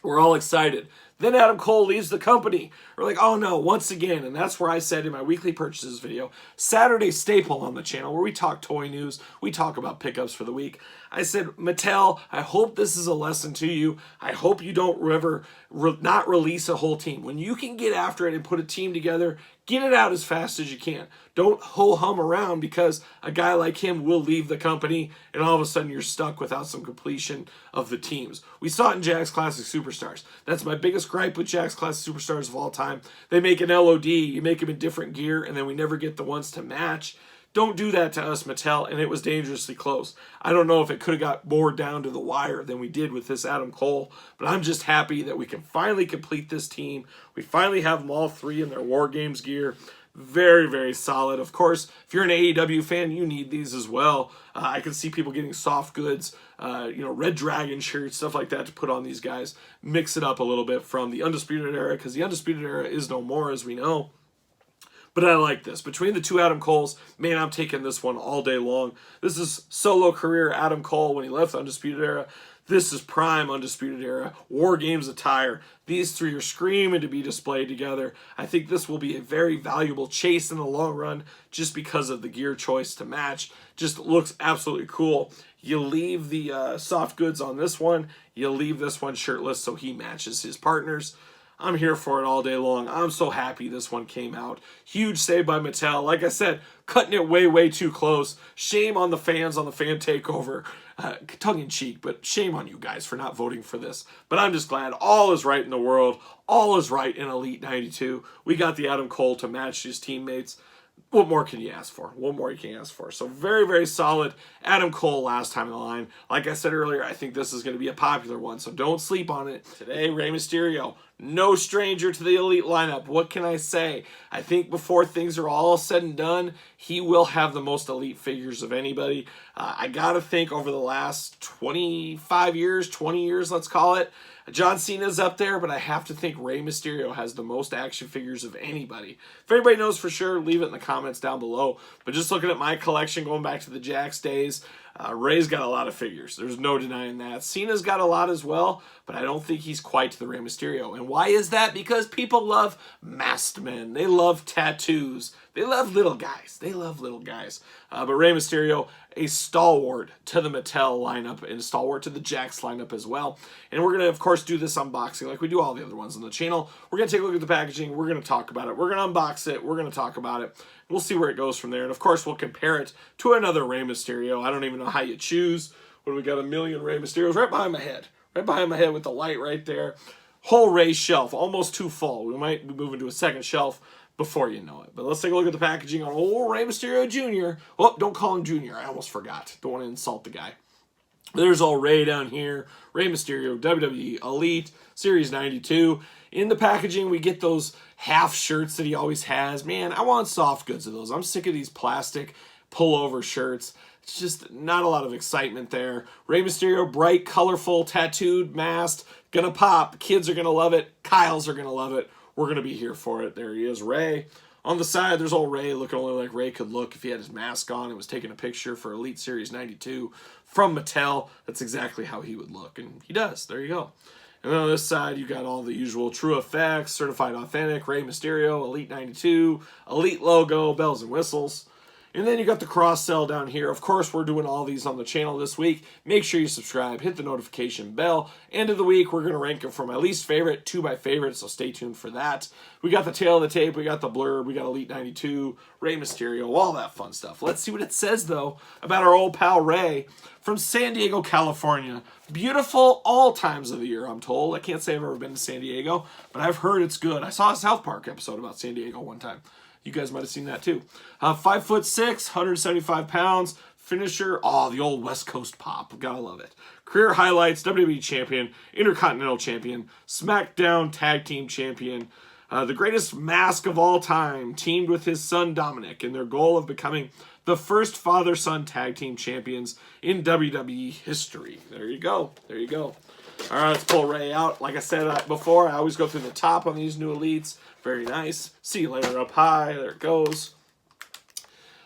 We're all excited. Then Adam Cole leaves the company. We're like, oh no, once again. And that's where I said in my weekly purchases video, Saturday staple on the channel, where we talk toy news, we talk about pickups for the week. I said, Mattel, I hope this is a lesson to you. I hope you don't ever not release a whole team. When you can get after it and put a team together, get it out as fast as you can. Don't ho-hum around, because a guy like him will leave the company and all of a sudden you're stuck without some completion of the teams. We saw it in Jakks Classic Superstars. That's my biggest gripe with Jakks Classic Superstars of all time. They make an LOD, you make them in different gear, and then we never get the ones to match. Don't do that to us, Mattel, and it was dangerously close. I don't know if it could have got more down to the wire than we did with this Adam Cole, but I'm just happy that we can finally complete this team. We finally have them all three in their War Games gear. Very, very solid. Of course, if you're an AEW fan, you need these as well. I can see people getting soft goods, Red Dragon shirts, stuff like that to put on these guys. Mix it up a little bit from the Undisputed Era, because the Undisputed Era is no more, as we know. But I like this. Between the two Adam Coles, man, I'm taking this one all day long. This is solo career Adam Cole when he left the Undisputed Era. This is prime Undisputed Era, War Games attire. These three are screaming to be displayed together. I think this will be a very valuable chase in the long run just because of the gear choice to match. Just looks absolutely cool. You leave the soft goods on this one. You leave this one shirtless so he matches his partners. I'm here for it all day long. I'm so happy this one came out. Huge save by Mattel. Like I said, cutting it way, way too close. Shame on the fans on the fan takeover. Tongue-in-cheek, but shame on you guys for not voting for this. But I'm just glad all is right in the world. All is right in Elite 92. We got the Adam Cole to match his teammates. What more can you ask for? What more you can ask for? So very, very solid. Adam Cole last time in the line. Like I said earlier, I think this is going to be a popular one, so don't sleep on it. Today, Rey Mysterio, no stranger to the Elite lineup. What can I say? I think before things are all said and done, he will have the most Elite figures of anybody. I got to think over the last 25 years, 20 years, let's call it, John Cena's up there, but I have to think Rey Mysterio has the most action figures of anybody. If anybody knows for sure, leave it in the comments down below. But just looking at my collection, going back to the Jakks days, Rey's got a lot of figures. There's no denying that. Cena's got a lot as well, but I don't think he's quite to the Rey Mysterio. And why is that? Because people love masked men. They love tattoos. They love little guys. They love little guys. But Rey Mysterio, a stalwart to the Mattel lineup and a stalwart to the Jakks lineup as well. And we're going to, of course, do this unboxing like we do all the other ones on the channel. We're going to take a look at the packaging. We're going to talk about it. We're going to unbox it. We're going to talk about it. We'll see where it goes from there. And, of course, we'll compare it to another Rey Mysterio. I don't even know how you choose. What do we got? A million Rey Mysterios right behind my head. Right behind my head with the light right there. Whole Rey shelf, almost too full. We might be moving to a second shelf before you know it. But let's take a look at the packaging on old Rey Mysterio Jr. Oh, don't call him Jr. I almost forgot. Don't want to insult the guy. There's old Rey down here. Rey Mysterio, WWE Elite, Series 92. In the packaging, we get those half shirts that he always has. Man, I want soft goods of those. I'm sick of these plastic pullover shirts. It's just not a lot of excitement there. Rey Mysterio, bright, colorful, tattooed, masked. Gonna pop. Kids are gonna love it. Kyles are gonna love it. We're going to be here for it. There he is, Rey. On the side, there's old Rey looking only like Rey could look if he had his mask on and was taking a picture for Elite Series 92 from Mattel. That's exactly how he would look, and he does. There you go. And then on this side, you got all the usual True Effects, Certified Authentic, Rey Mysterio, Elite 92, Elite logo, bells and whistles. And then you got the cross-sell down here. Of course, we're doing all these on the channel this week. Make sure you subscribe, hit the notification bell. End of the week, we're going to rank them from my least favorite to my favorite, so stay tuned for that. We got the tail of the tape, we got the blurb, we got Elite 92, Rey Mysterio, all that fun stuff. Let's see what it says, though, about our old pal Rey from San Diego, California. Beautiful all times of the year, I'm told. I can't say I've ever been to San Diego, but I've heard it's good. I saw a South Park episode about San Diego one time. You guys might have seen that too. 5'6", 175 pounds. Finisher. Oh, the old West Coast pop. Gotta love it. Career highlights. WWE Champion. Intercontinental Champion. SmackDown Tag Team Champion. The greatest mask of all time. Teamed with his son Dominic in their goal of becoming the first father-son tag team champions in WWE history. There you go. There you go. All right, let's pull Rey out. Like I said before, I always go through the top on these new Elites. Very nice. See you later up high. There it goes.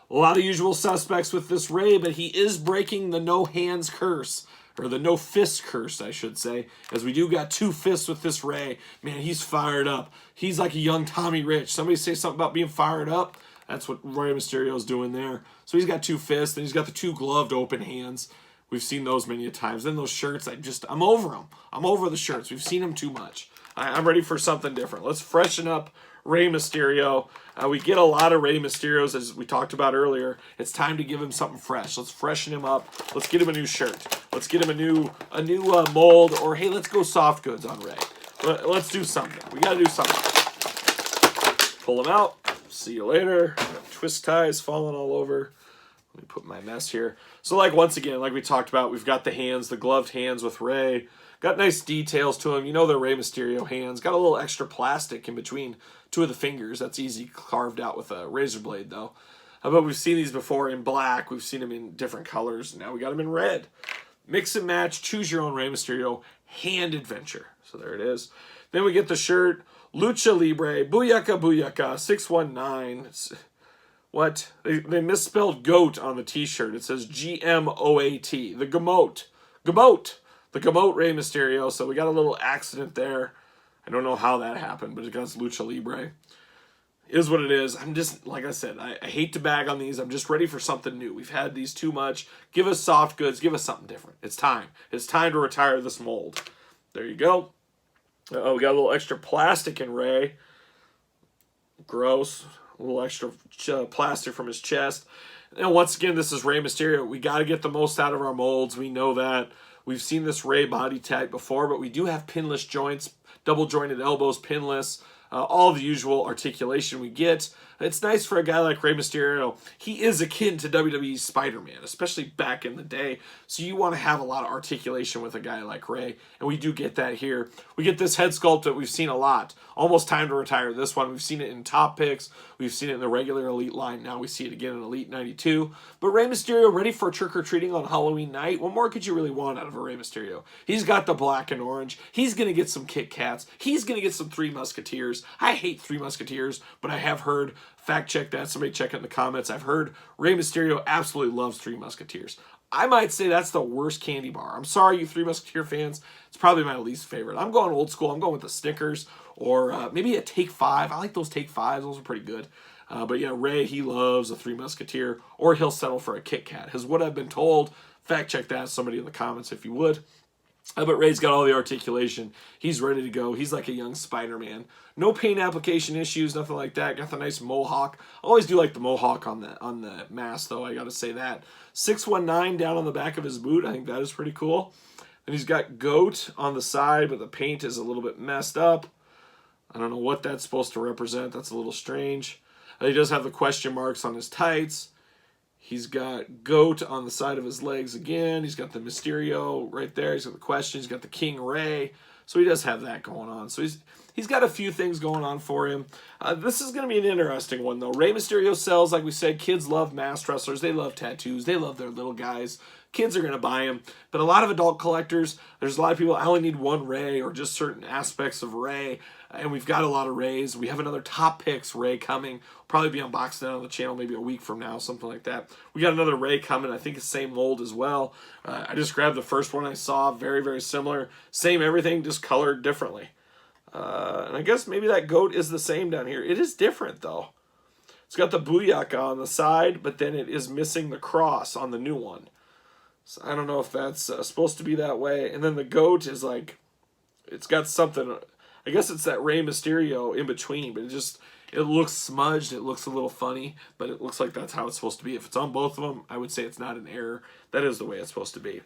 A lot of usual suspects with this Rey, but he is breaking the no hands curse. or the no fist curse, I should say, as we do got 2 fists with this Rey. Man, he's fired up. He's like a young Tommy Rich. Somebody say something about being fired up. That's what Rey Mysterio's doing there. So he's got 2 fists, and he's got the 2 gloved open hands. We've seen those many a times. Then those shirts, I'm over them. I'm over the shirts. We've seen them too much. I'm ready for something different. Let's freshen up Rey Mysterio. We get a lot of Rey Mysterios, as we talked about earlier. It's time to give him something fresh. Let's freshen him up. Let's get him a new shirt. Let's get him a new mold. Or, hey, let's go soft goods on Rey. Let's do something. We got to do something. Pull him out. See you later. Twist ties falling all over. Let me put my mess here. So, once again, like we talked about, we've got the hands, the gloved hands with Rey. Got nice details to them. You know they're Rey Mysterio hands. Got a little extra plastic in between 2 of the fingers. That's easy carved out with a razor blade, though. But we've seen these before in black. We've seen them in different colors. Now we got them in red. Mix and match. Choose your own Rey Mysterio hand adventure. So there it is. Then we get the shirt. Lucha Libre. Booyaka Booyaka. 619. What? They misspelled goat on the t-shirt. It says G-M-O-A-T. The Gamote. Gamote. The Gamote Rey Mysterio. So we got a little accident there. I don't know how that happened, but it got Lucha Libre. It is what it is. I'm just, like I said, I hate to bag on these. I'm just ready for something new. We've had these too much. Give us soft goods. Give us something different. It's time. It's time to retire this mold. There you go. Oh, we got a little extra plastic in Rey. Gross. A little extra plastic from his chest. And once again, this is Rey Mysterio. We got to get the most out of our molds. We know that. We've seen this Rey body type before, but we do have pinless joints, double jointed elbows, pinless, all the usual articulation we get. It's nice for a guy like Rey Mysterio. He is akin to WWE's Spider-Man, especially back in the day. So you want to have a lot of articulation with a guy like Rey, and we do get that here. We get this head sculpt that we've seen a lot. Almost time to retire this one. We've seen it in top picks. We've seen it in the regular Elite line. Now we see it again in Elite 92. But Rey Mysterio ready for trick-or-treating on Halloween night. What more could you really want out of a Rey Mysterio? He's got the black and orange. He's going to get some Kit Kats. He's going to get some Three Musketeers. I hate Three Musketeers, but I have heard, fact check that, somebody check it in the comments, I've heard Rey Mysterio absolutely loves Three Musketeers. I might say that's the worst candy bar. I'm sorry, you Three Musketeer fans. It's probably my least favorite. I'm going old school. I'm going with the Snickers or maybe a Take 5. I like those Take 5s. Those are pretty good. But yeah, Rey, he loves a Three Musketeer, or he'll settle for a Kit Kat, is what I've been told. Fact check that, somebody in the comments if you would. But Rey's got all the articulation. He's ready to go. He's like a young Spider-Man. No paint application issues, nothing like that. Got the nice mohawk. I always do like the mohawk on the mask, though. I got to say that. 619 down on the back of his boot. I think that is pretty cool. And he's got goat on the side, but the paint is a little bit messed up. I don't know what that's supposed to represent. That's a little strange. He does have the question marks on his tights. He's got goat on the side of his legs again. He's got the Mysterio right there. He's got the question. He's got the King Rey. So he does have that going on. So he's got a few things going on for him. This is going to be an interesting one, though. Rey Mysterio sells, like we said, kids love masked wrestlers. They love tattoos. They love their little guys. Kids are going to buy them. But a lot of adult collectors, there's a lot of people, I only need one Rey or just certain aspects of Rey. And we've got a lot of Reys. We have another top picks Rey coming. Probably be unboxed that on the channel maybe a week from now, something like that. We got another Rey coming. I think it's the same mold as well. I just grabbed the first one I saw. Very, very similar. Same everything, just colored differently. And I guess maybe that goat is the same down here. It is different, though. It's got the Booyaka on the side, but then it is missing the cross on the new one. So I don't know if that's supposed to be that way. And then the goat is like, it's got something, I guess it's that Rey Mysterio in between, but it looks smudged. It looks a little funny, but it looks like that's how it's supposed to be. If it's on both of them, I would say it's not an error. That is the way it's supposed to be.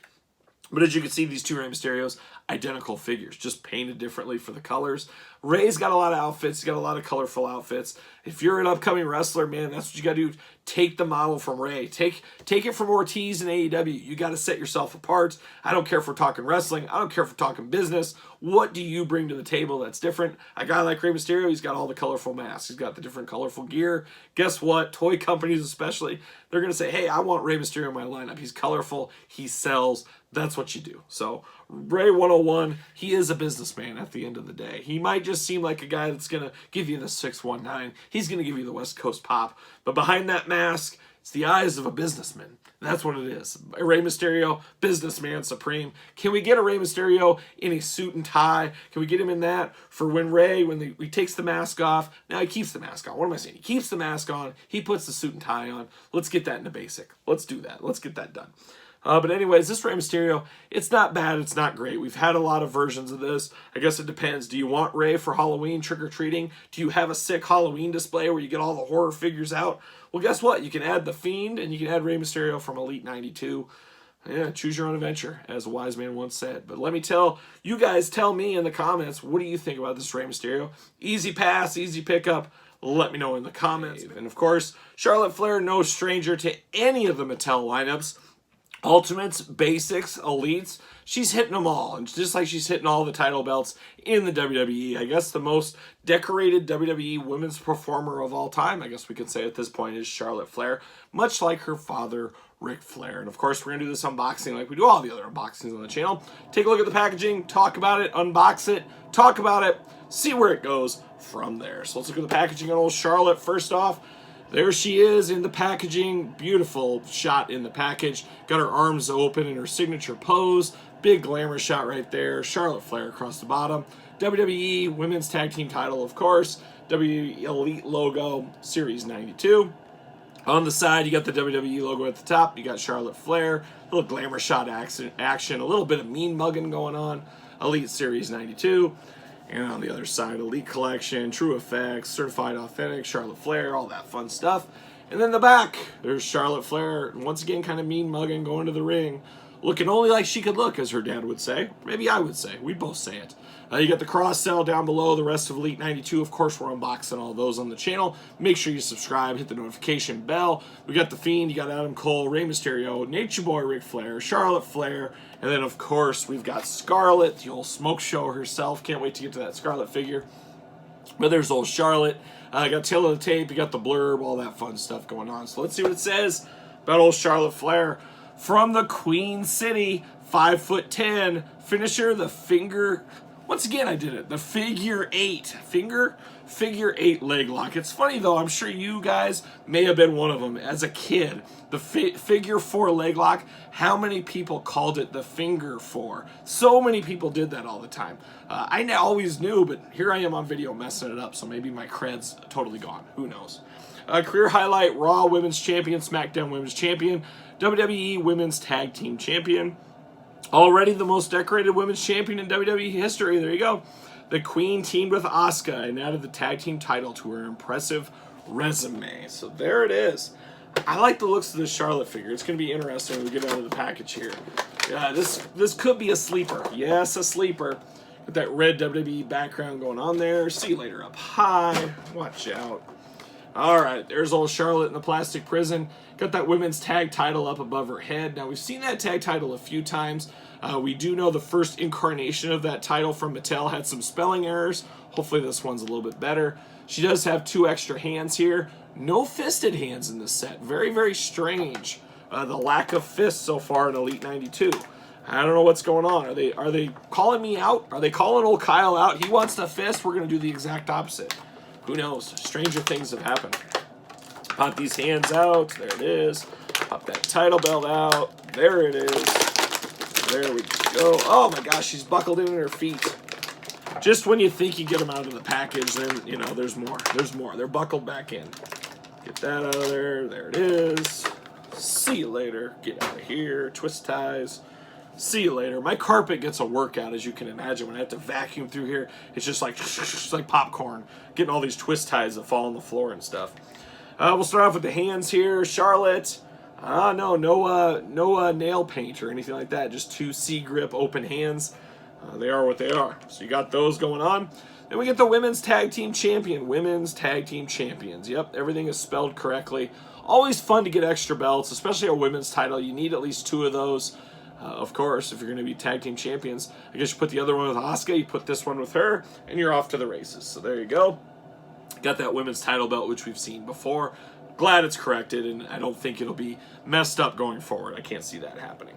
But as you can see, these two Rey Mysterios, identical figures, just painted differently for the colors. Rey's got a lot of outfits. He's got a lot of colorful outfits. If you're an upcoming wrestler, man, that's what you got to do. Take the model from Rey. Take it from Ortiz and AEW. You got to set yourself apart. I don't care if we're talking wrestling. I don't care if we're talking business. What do you bring to the table that's different? A guy like Rey Mysterio, he's got all the colorful masks. He's got the different colorful gear. Guess what? Toy companies especially, they're going to say, hey, I want Rey Mysterio in my lineup. He's colorful. He sells. That's what you do. So Rey 101, he is a businessman at the end of the day. He might just seem like a guy that's going to give you the 619. He's going to give you the West Coast pop. But behind that mask, It's the eyes of a businessman. That's what it is. Rey Mysterio, businessman supreme. Can we get a Rey Mysterio in a suit and tie? Can we get him in that for when he takes the mask off? Now he keeps the mask on. What am I saying? He keeps the mask on. He puts the suit and tie on. Let's get that into basic. Let's do that. Let's get that done. But anyways, this Rey Mysterio, it's not bad. It's not great. We've had a lot of versions of this. I guess it depends. Do you want Rey for Halloween trick-or-treating? Do you have a sick Halloween display where you get all the horror figures out? Well, guess what? You can add The Fiend, and you can add Rey Mysterio from Elite 92. Yeah, choose your own adventure, as a wise man once said. But let me you guys tell me in the comments, what do you think about this Rey Mysterio? Easy pass, easy pickup. Let me know in the comments. And of course, Scarlett Flair, no stranger to any of the Mattel lineups. Ultimates, basics, elites, she's hitting them all. And just like she's hitting all the title belts in the WWE. I guess the most decorated WWE women's performer of all time, I guess we could say at this point, is Scarlett Flair. Much like her father, Ric Flair. And of course, we're going to do this unboxing like we do all the other unboxings on the channel. Take a look at the packaging, talk about it, unbox it, talk about it, see where it goes from there. So let's look at the packaging on old Scarlett. First off, there she is in the packaging. Beautiful shot in the package. Got her arms open in her signature pose. Big glamour shot right there. Scarlett Flair across the bottom. WWE Women's Tag Team title, of course. WWE Elite logo, Series 92. On the side, you got the WWE logo at the top. You got Scarlett Flair. A little glamour shot action. A little bit of mean mugging going on. Elite Series 92. And on the other side, Elite Collection, True Effects, Certified Authentic, Scarlett Flair, all that fun stuff. And then the back, there's Scarlett Flair, once again, kind of mean mugging, going to the ring, looking only like she could look, as her dad would say. Maybe I would say. We both say it. You got the cross sell down below, the rest of Elite 92. Of course, we're unboxing all those on the channel. Make sure you subscribe, hit the notification bell. We got The Fiend, you got Adam Cole, Rey Mysterio, Nature Boy Ric Flair, Scarlett Flair, and then, of course, we've got Scarlett, the old smoke show herself. Can't wait to get to that Scarlett figure. But there's old Scarlett. You got tail of the tape, you got the blurb, all that fun stuff going on. So let's see what it says about old Scarlett Flair. From the Queen City, 5'10", finisher, the finger... Once again, I did it. The figure 8. Figure 8 leg lock. It's funny, though. I'm sure you guys may have been one of them. As a kid, the figure 4 leg lock, how many people called it the finger 4? So many people did that all the time. I always knew, but here I am on video messing it up, so maybe my cred's totally gone. Who knows? Career highlight, Raw Women's Champion, SmackDown Women's Champion, WWE Women's Tag Team Champion. Already the most decorated women's champion in WWE history. There you go. The Queen teamed with Asuka and added the tag team title to her impressive resume. So there it is. I like the looks of this Scarlett figure. It's going to be interesting when we get out of the package here. Yeah, this could be a sleeper. Yes, a sleeper. With that red WWE background going on there. See you later up high. Watch out. All right, there's old Scarlett in the plastic prison. Got that women's tag title up above her head. Now, we've seen that tag title a few times. We do know the first incarnation of that title from Mattel had some spelling errors. Hopefully this one's a little bit better. She does have 2 extra hands here. No fisted hands in this set. Very, very strange. The lack of fists so far in Elite 92. I don't know what's going on. Are they calling me out? Are they calling old Kyle out? He wants the fist. We're going to do the exact opposite. Who knows? Stranger things have happened. Pop these hands out. There it is. Pop that title belt out. There it is. There we go. Oh my gosh, she's buckled in her feet. Just when you think you get them out of the package, then, you know, there's more. There's more. They're buckled back in. Get that out of there. There it is. See you later. Get out of here. Twist ties. See you later. My carpet gets a workout, as you can imagine. When I have to vacuum through here, it's just like popcorn. Getting all these twist ties that fall on the floor and stuff. We'll start off with the hands here. Scarlett. No nail paint or anything like that. Just 2 C-grip open hands. They are what they are. So you got those going on. Then we get the Women's Tag Team Champion. Women's Tag Team Champions. Yep, everything is spelled correctly. Always fun to get extra belts, especially a women's title. You need at least 2 of those. Of course, if you're going to be tag team champions, I guess you put the other one with Asuka, you put this one with her, and you're off to the races. So there you go. Got that women's title belt, which we've seen before. Glad it's corrected, and I don't think it'll be messed up going forward. I can't see that happening.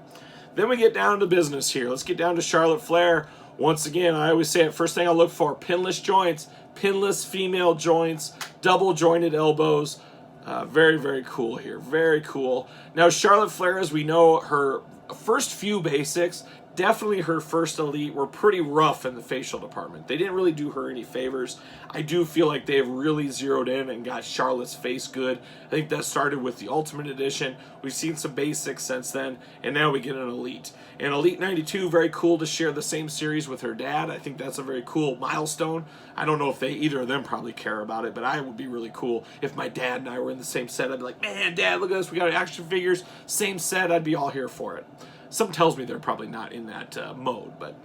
Then we get down to business here. Let's get down to Scarlett Flair. Once again, I always say it, first thing I look for, pinless joints, pinless female joints, double jointed elbows, Very, very cool here. Very cool. Now, Charlotte Flair, as we know, her first few basics, definitely her first elite, were pretty rough in the facial department. They didn't really do her any favors. I do feel like they've really zeroed in and got Charlotte's face good. I think that started with the Ultimate Edition. We've seen some basics since then, and now we get an elite. And Elite 92, very cool to share the same series with her dad. I think that's a very cool milestone. I don't know if either of them probably care about it, but I would be really cool if my dad and I were in the same set. I'd be like, man, Dad, look at this. We got action figures, same set. I'd be all here for it. Something tells me they're probably not in that mode, but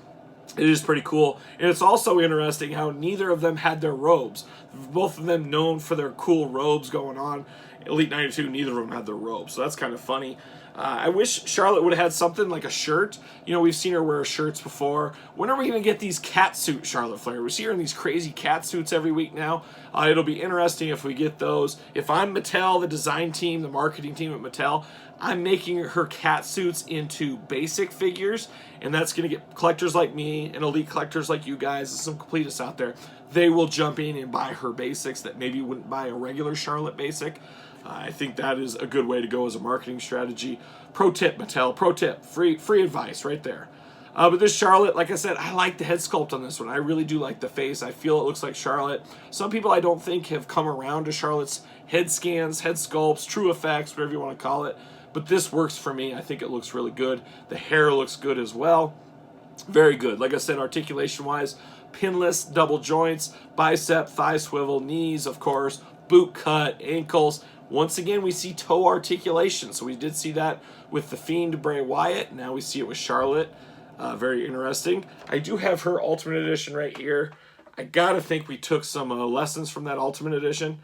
it is pretty cool. And it's also interesting how neither of them had their robes. Both of them known for their cool robes going on. Elite 92, neither of them had their robes, so that's kind of funny. I wish Charlotte would have had something like a shirt. You know, we've seen her wear shirts before. When are we going to get these cat suit Charlotte Flair? We see her in these crazy cat suits every week now. It'll be interesting if we get those. If I'm Mattel, the design team, the marketing team at Mattel, I'm making her cat suits into basic figures, and that's going to get collectors like me and elite collectors like you guys and some completists out there. They will jump in and buy her basics that maybe wouldn't buy a regular Charlotte basic. I think that is a good way to go as a marketing strategy. Pro tip, Mattel. Pro tip. Free advice right there. But this Charlotte, like I said, I like the head sculpt on this one. I really do like the face. I feel it looks like Charlotte. Some people I don't think have come around to Charlotte's head scans, head sculpts, true effects, whatever you want to call it. But this works for me. I think it looks really good. The hair looks good as well. Very good. Like I said, articulation-wise, pinless, double joints, bicep, thigh swivel, knees, of course, boot cut, ankles. Once again, we see toe articulation. So we did see that with the Fiend Bray Wyatt. Now we see it with Charlotte. Very interesting. I do have her Ultimate Edition right here. I gotta think we took some lessons from that Ultimate Edition.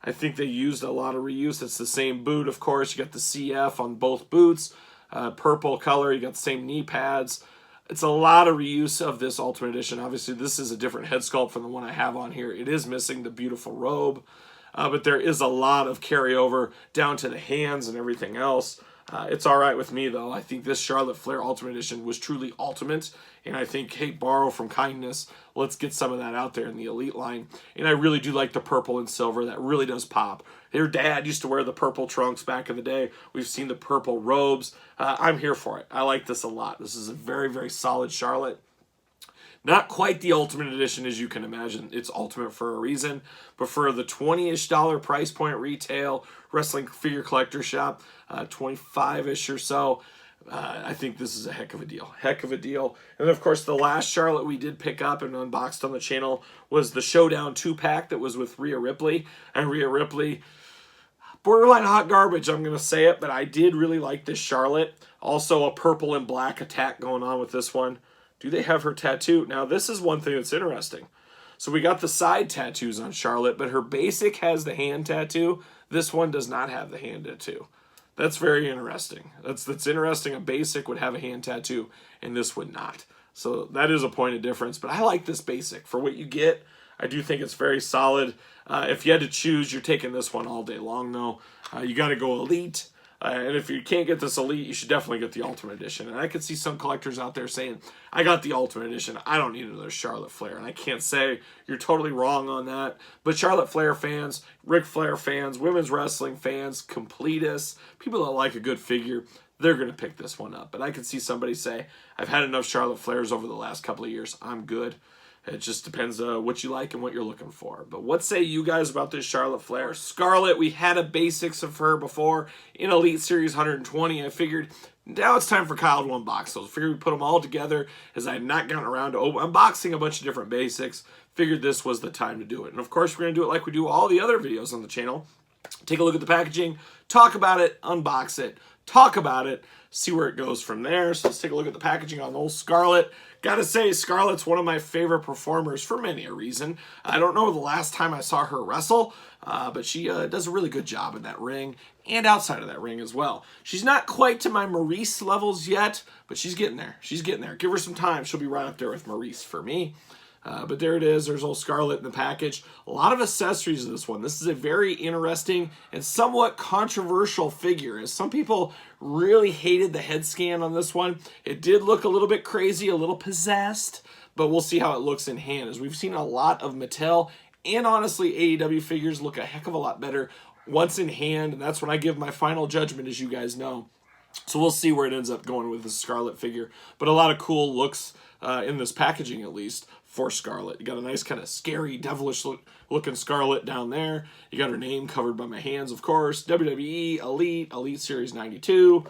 I think they used a lot of reuse. It's the same boot, of course. You got the CF on both boots. Purple color. You got the same knee pads. It's a lot of reuse of this Ultimate Edition. Obviously, this is a different head sculpt from the one I have on here. It is missing the beautiful robe. But there is a lot of carryover down to the hands and everything else. It's all right with me, though. I think this Charlotte Flair Ultimate Edition was truly ultimate. And I think, hey, borrow from kindness. Let's get some of that out there in the Elite line. And I really do like the purple and silver. That really does pop. Their dad used to wear the purple trunks back in the day. We've seen the purple robes. I'm here for it. I like this a lot. This is a very, very solid Charlotte. Not quite the Ultimate Edition, as you can imagine. It's ultimate for a reason. But for the $20-ish price point retail, wrestling figure collector shop, 25-ish or so, I think this is a heck of a deal. Heck of a deal. And, of course, the last Charlotte we did pick up and unboxed on the channel was the Showdown 2-pack that was with Rhea Ripley. And Rhea Ripley, borderline hot garbage, I'm going to say it, but I did really like this Charlotte. Also, a purple and black attack going on with this one. Do they have her tattoo? Now, this is one thing that's interesting. So we got the side tattoos on Charlotte, but her basic has the hand tattoo. This one does not have the hand tattoo. That's very interesting. That's interesting. A basic would have a hand tattoo, and this would not. So that is a point of difference. But I like this basic. For what you get, I do think it's very solid. If you had to choose, you're taking this one all day long, though. You got to go Elite. And if you can't get this Elite, you should definitely get the Ultimate Edition. And I could see some collectors out there saying, I got the Ultimate Edition. I don't need another Charlotte Flair. And I can't say you're totally wrong on that. But Charlotte Flair fans, Ric Flair fans, women's wrestling fans, completists, people that like a good figure, they're going to pick this one up. But I could see somebody say, I've had enough Charlotte Flairs over the last couple of years. I'm good. It just depends what you like and what you're looking for. But what say you guys about this Charlotte Flair? Scarlett, we had a basics of her before in Elite Series 120. I figured now it's time for Kyle to unbox those. I figured we'd put them all together as I had not gotten around to unboxing a bunch of different basics. Figured this was the time to do it. And of course, we're going to do it like we do all the other videos on the channel. Take a look at the packaging, talk about it, unbox it, talk about it, see where it goes from there. So let's take a look at the packaging on the old Scarlett. Gotta say, Scarlett's one of my favorite performers for many a reason. I don't know the last time I saw her wrestle, but she does a really good job in that ring and outside of that ring as well. She's not quite to my Maurice levels yet, but she's getting there. She's getting there. Give her some time. She'll be right up there with Maurice for me. But there it is. There's old Scarlett in the package. A lot of accessories in this one. This is a very interesting and somewhat controversial figure, as some people really hated the head scan on this one. It did look a little bit crazy, a little possessed, but we'll see how it looks in hand, as we've seen a lot of Mattel and honestly AEW figures look a heck of a lot better once in hand, and that's when I give my final judgment, as you guys know. So we'll see where it ends up going with the Scarlett figure. But a lot of cool looks in this packaging, at least, for Scarlett. You got a nice kind of scary, devilish looking Scarlett down there. You got her name covered by my hands, of course. WWE, Elite Series 92.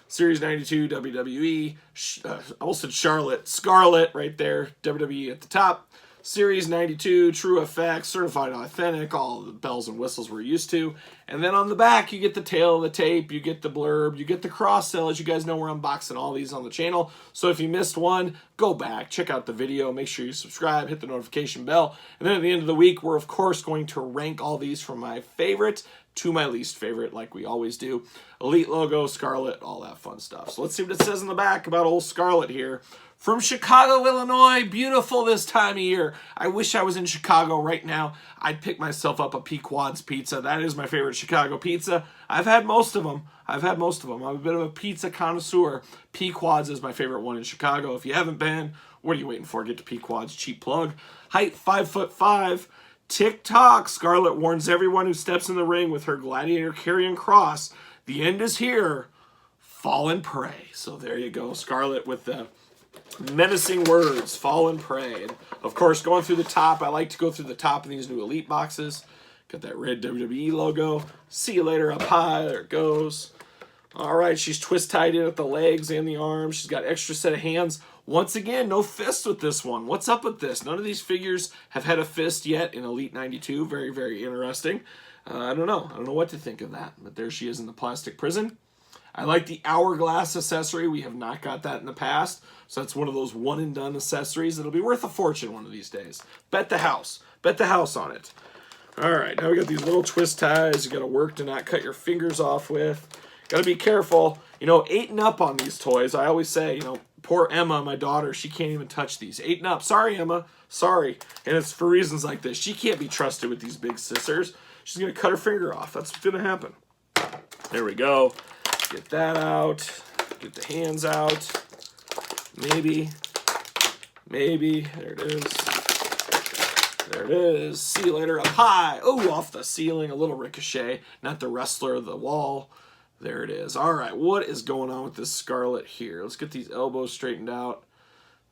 Series 92, WWE. I almost said Charlotte. Scarlett right there. WWE at the top. Series 92, True Effects, Certified Authentic, all the bells and whistles we're used to. And then on the back, you get the tail of the tape, you get the blurb, you get the cross-sell. As you guys know, we're unboxing all these on the channel. So if you missed one, go back, check out the video, make sure you subscribe, hit the notification bell. And then at the end of the week, we're of course going to rank all these from my favorite to my least favorite, like we always do. Elite logo, Scarlett, all that fun stuff. So let's see what it says in the back about old Scarlett here. From Chicago, Illinois, beautiful this time of year. I wish I was in Chicago right now. I'd pick myself up a Pequod's pizza. That is my favorite Chicago pizza. I've had most of them. I'm a bit of a pizza connoisseur. Pequod's is my favorite one in Chicago. If you haven't been, what are you waiting for? Get to Pequod's, cheap plug. Height 5'5". TikTok. Scarlett warns everyone who steps in the ring with her gladiator carrying cross. The end is here. Fall and pray. So there you go. Scarlett with the menacing words, fall and pray. And of course, going through the top, I like to go through the top of these new Elite boxes. Got that red WWE logo. See you later up high. There it goes. All right, she's twist tied in at the legs and the arms. She's got extra set of hands. Once again, no fist with this one. What's up with this? None of these figures have had a fist yet in Elite 92. Very, very interesting. I don't know. I don't know what to think of that. But there she is in the plastic prison. I like the hourglass accessory. We have not got that in the past. So that's one of those one and done accessories that'll be worth a fortune one of these days. Bet the house. Bet the house on it. All right, now we got these little twist ties you got to work to not cut your fingers off with. Got to be careful. 8 and up on these toys. I always say, poor Emma, my daughter, she can't even touch these. 8 and up. Sorry, Emma. Sorry. And it's for reasons like this. She can't be trusted with these big scissors. She's going to cut her finger off. That's what's going to happen. There we go. Get that out. Get the hands out. Maybe. There it is. There it is. See you later up high. Oh, off the ceiling. A little ricochet. Not the wrestler of the wall. There it is. All right, what is going on with this Scarlett here? Let's get these elbows straightened out.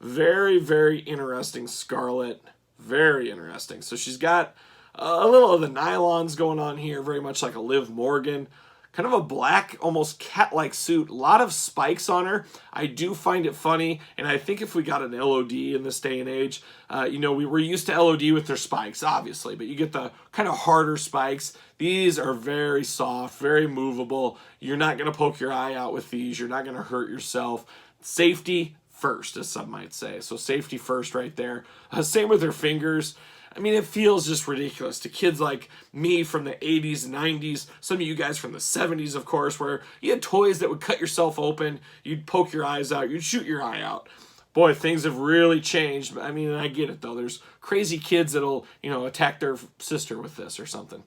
Very, very interesting Scarlett. Very interesting. So she's got a little of the nylons going on here, very much like a Liv Morgan. Kind of a black, almost cat-like suit. A lot of spikes on her. I do find it funny, and I think if we got an LOD in this day and age, we were used to LOD with their spikes, obviously, but you get the kind of harder spikes. These are very soft, very movable. You're not going to poke your eye out with these. You're not going to hurt yourself. Safety first, as some might say. So safety first right there. Same with her fingers. I mean, it feels just ridiculous to kids like me from the 80s, 90s, some of you guys from the 70s, of course, where you had toys that would cut yourself open, you'd poke your eyes out, you'd shoot your eye out. Boy, things have really changed. I mean, I get it, though. There's crazy kids that'll, attack their sister with this or something.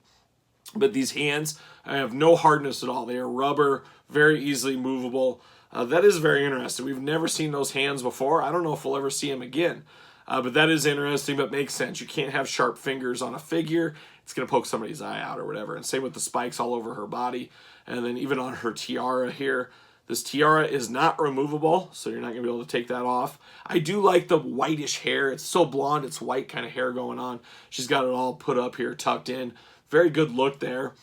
But these hands have no hardness at all. They are rubber, very easily movable. That is very interesting. We've never seen those hands before. I don't know if we'll ever see them again. But that is interesting, but makes sense. You can't have sharp fingers on a figure. It's going to poke somebody's eye out or whatever. And same with the spikes all over her body. And then even on her tiara here. This tiara is not removable, so you're not going to be able to take that off. I do like the whitish hair. It's so blonde, it's white kind of hair going on. She's got it all put up here, tucked in. Very good look there.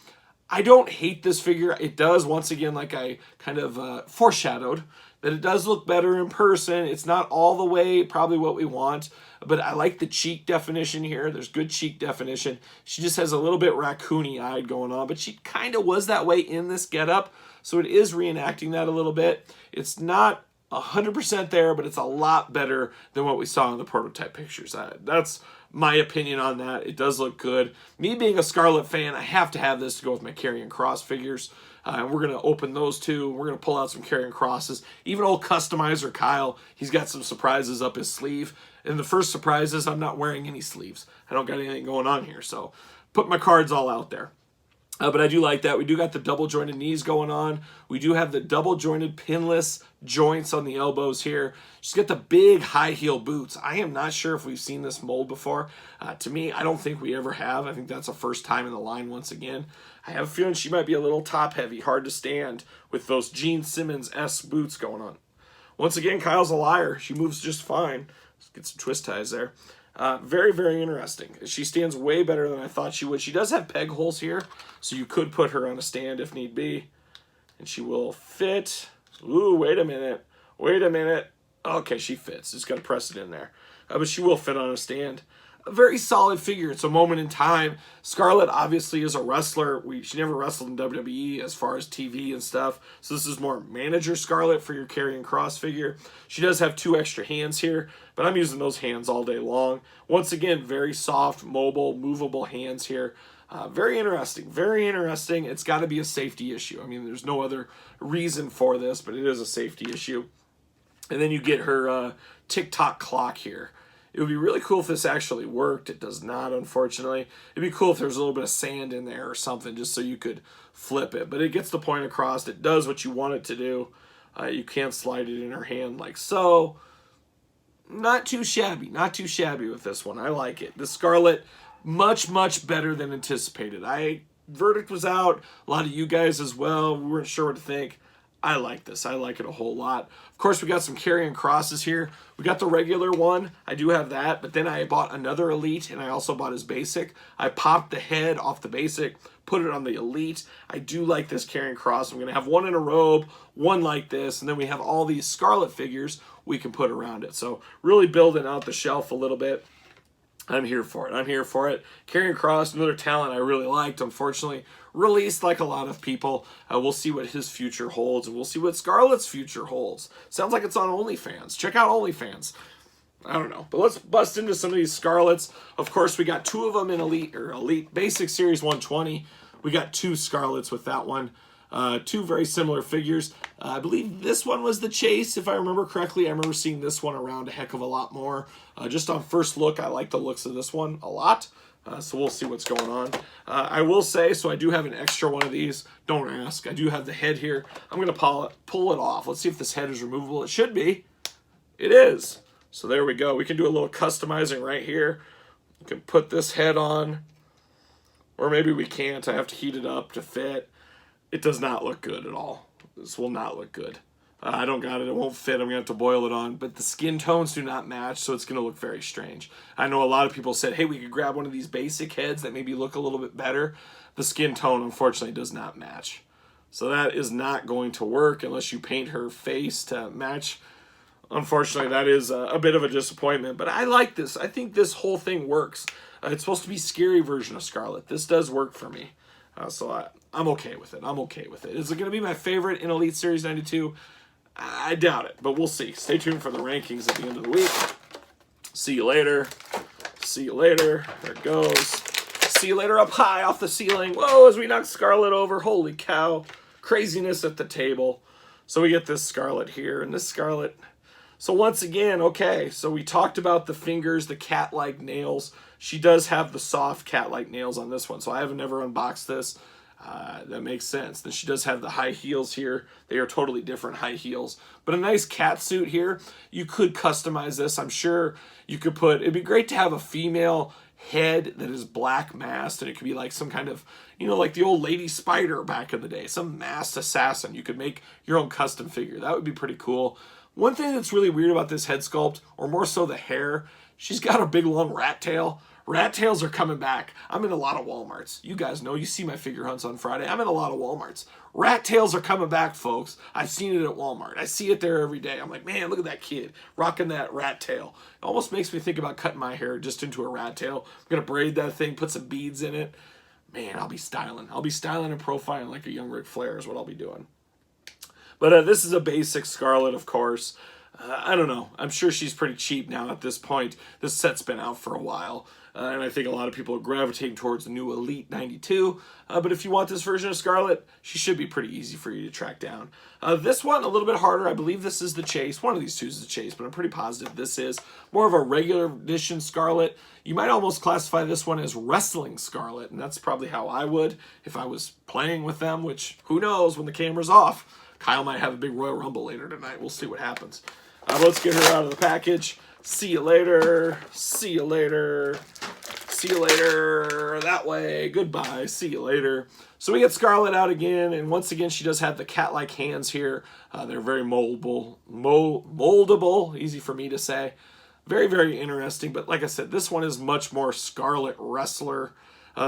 I don't hate this figure. It does, once again, like I kind of foreshadowed, that it does look better in person. It's not all the way probably what we want, but I like the cheek definition here. There's good cheek definition. She just has a little bit raccoony-eyed going on, but she kind of was that way in this getup, so it is reenacting that a little bit. It's not 100% there, but it's a lot better than what we saw in the prototype pictures. That's my opinion on that. It does look good. Me being a Scarlett fan, I have to have this to go with my Karrion Kross figures. And we're going to open those two. We're going to pull out some Karrion Krosses. Even old customizer Kyle, he's got some surprises up his sleeve. And the first surprise is I'm not wearing any sleeves. I don't got anything going on here. So put my cards all out there. But I do like that. We do got the double jointed knees going on. We do have the double jointed pinless joints on the elbows here. She's got the big high heel boots. I am not sure if we've seen this mold before. To me, I don't think we ever have. I think that's a first time in the line once again. I have a feeling she might be a little top heavy, hard to stand with those Gene Simmons-esque boots going on. Once again, Kyle's a liar. She moves just fine. Let's get some twist ties there. Very, very interesting. She stands way better than I thought she would. She does have peg holes here, so you could put her on a stand if need be. And she will fit. Ooh, wait a minute. Wait a minute. Okay, she fits. Just got to press it in there. But she will fit on a stand. A very solid figure. It's a moment in time. Scarlett obviously is a wrestler. She never wrestled in WWE as far as TV and stuff. So this is more manager Scarlett for your Karrion Kross figure. She does have 2 extra hands here, but I'm using those hands all day long. Once again, very soft, mobile, movable hands here. Very interesting. Very interesting. It's got to be a safety issue. I mean, there's no other reason for this, but it is a safety issue. And then you get her tick-tock clock here. It would be really cool if this actually worked. It does not, unfortunately. It'd be cool if there was a little bit of sand in there or something just so you could flip it. But it gets the point across. It does what you want it to do. You can slide it in her hand like so. Not too shabby. Not too shabby with this one. I like it. The Scarlett, much, much better than anticipated. Verdict was out. A lot of you guys as well. We weren't sure what to think. I like this. I like it a whole lot. Of course, we got some Karrion Krosses here. We got the regular one. I do have that, but then I bought another Elite, and I also bought his basic. I popped the head off the basic, put it on the Elite. I do like this Karrion Kross. I'm going to have one in a robe, one like this, and then we have all these Scarlett figures we can put around it. So really building out the shelf a little bit. I'm here for it. I'm here for it. Karrion Kross, another talent I really liked, unfortunately, released like a lot of people. We'll see what his future holds, and we'll see what Scarlett's future holds. Sounds like it's on OnlyFans. Check out OnlyFans. I don't know. But let's bust into some of these Scarletts. Of course, we got 2 of them in Elite Basic Series 120. We got 2 Scarletts with that one. 2 very similar figures. I believe this one was the Chase, if I remember correctly. I remember seeing this one around a heck of a lot more. Just on first look, I like the looks of this one a lot. So we'll see what's going on. I will say, so I do have an extra one of these. Don't ask. I do have the head here. I'm going to pull it off. Let's see if this head is removable. It should be. It is. So there we go. We can do a little customizing right here. We can put this head on. Or maybe we can't. I have to heat it up to fit. It does not look good at all. This will not look good. I don't got it. It won't fit. I'm going to have to boil it on. But the skin tones do not match, so it's going to look very strange. I know a lot of people said, hey, we could grab one of these basic heads that maybe look a little bit better. The skin tone, unfortunately, does not match. So that is not going to work unless you paint her face to match. Unfortunately, that is a bit of a disappointment. But I like this. I think this whole thing works. It's supposed to be a scary version of Scarlett. This does work for me. So I'm okay with it. I'm okay with it. Is it going to be my favorite in Elite Series 92? I doubt it, but we'll see. Stay tuned for the rankings at the end of the week. See you later. See you later. There it goes. See you later up high off the ceiling. Whoa, as we knock Scarlett over. Holy cow. Craziness at the table. So we get this Scarlett here, and this Scarlett. So once again, okay, so we talked about the fingers, the cat-like nails. She does have the soft cat-like nails on this one, so I have never unboxed this. That makes sense. Then she does have the high heels here. They are totally different high heels. But a nice cat suit here. You could customize this. I'm sure you could put... It'd be great to have a female head that is black masked, and it could be like some kind of, you know, like the old Lady Spider back in the day. Some masked assassin. You could make your own custom figure. That would be pretty cool. One thing that's really weird about this head sculpt, or more so the hair, she's got a big long rat tail. Rat tails are coming back. I'm in a lot of Walmarts. You guys know. You see my figure hunts on Friday. I'm in a lot of Walmarts. Rat tails are coming back, folks. I've seen it at Walmart. I see it there every day. I'm like, man, look at that kid rocking that rat tail. It almost makes me think about cutting my hair just into a rat tail. I'm going to braid that thing, put some beads in it. Man, I'll be styling. I'll be styling and profiling like a young Ric Flair is what I'll be doing. But this is a basic Scarlett, of course. I don't know. I'm sure she's pretty cheap now at this point. This set's been out for a while. And I think a lot of people are gravitating towards the new Elite 92. But if you want this version of Scarlett, she should be pretty easy for you to track down. This one, a little bit harder. I believe this is the Chase. One of these two is the Chase, but I'm pretty positive this is more of a regular edition Scarlett. You might almost classify this one as Wrestling Scarlett, and that's probably how I would if I was playing with them, which who knows when the camera's off. Kyle might have a big Royal Rumble later tonight. We'll see what happens. Let's get her out of the package. See you later. See you later. See you later. That way. Goodbye. See you later. So we get Scarlett out again, and once again, she does have the cat-like hands here. They're very moldable. Easy for me to say. Very, very interesting. But like I said, this one is much more Scarlett wrestler.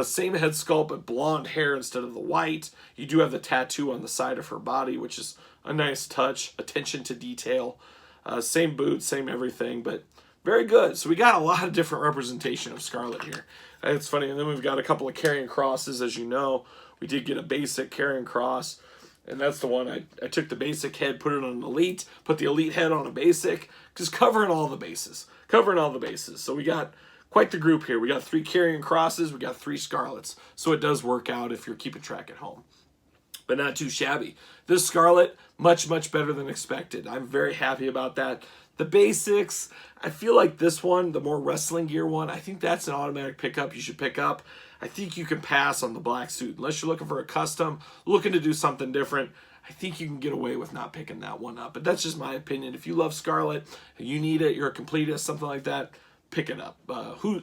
Same head sculpt, but blonde hair instead of the white. You do have the tattoo on the side of her body, which is a nice touch. Attention to detail. Same boots, same everything, but very good. So we got a lot of different representation of Scarlett here. It's funny. And then we've got a couple of carrying crosses, as you know. We did get a basic carrying cross, and that's the one I took the basic head, put it on an Elite, put the Elite head on a basic, just covering all the bases. Covering all the bases. So we got quite the group here. We got 3 carrying crosses. We got 3 Scarletts. So it does work out if you're keeping track at home. But not too shabby. This Scarlett, much, much better than expected. I'm very happy about that. The basics, I feel like this one, the more wrestling gear one, I think that's an automatic pickup you should pick up. I think you can pass on the black suit. Unless you're looking for a custom, looking to do something different, I think you can get away with not picking that one up. But that's just my opinion. If you love Scarlett, you need it, you're a completist, something like that, pick it up.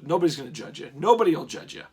Nobody's going to judge you. Nobody will judge you.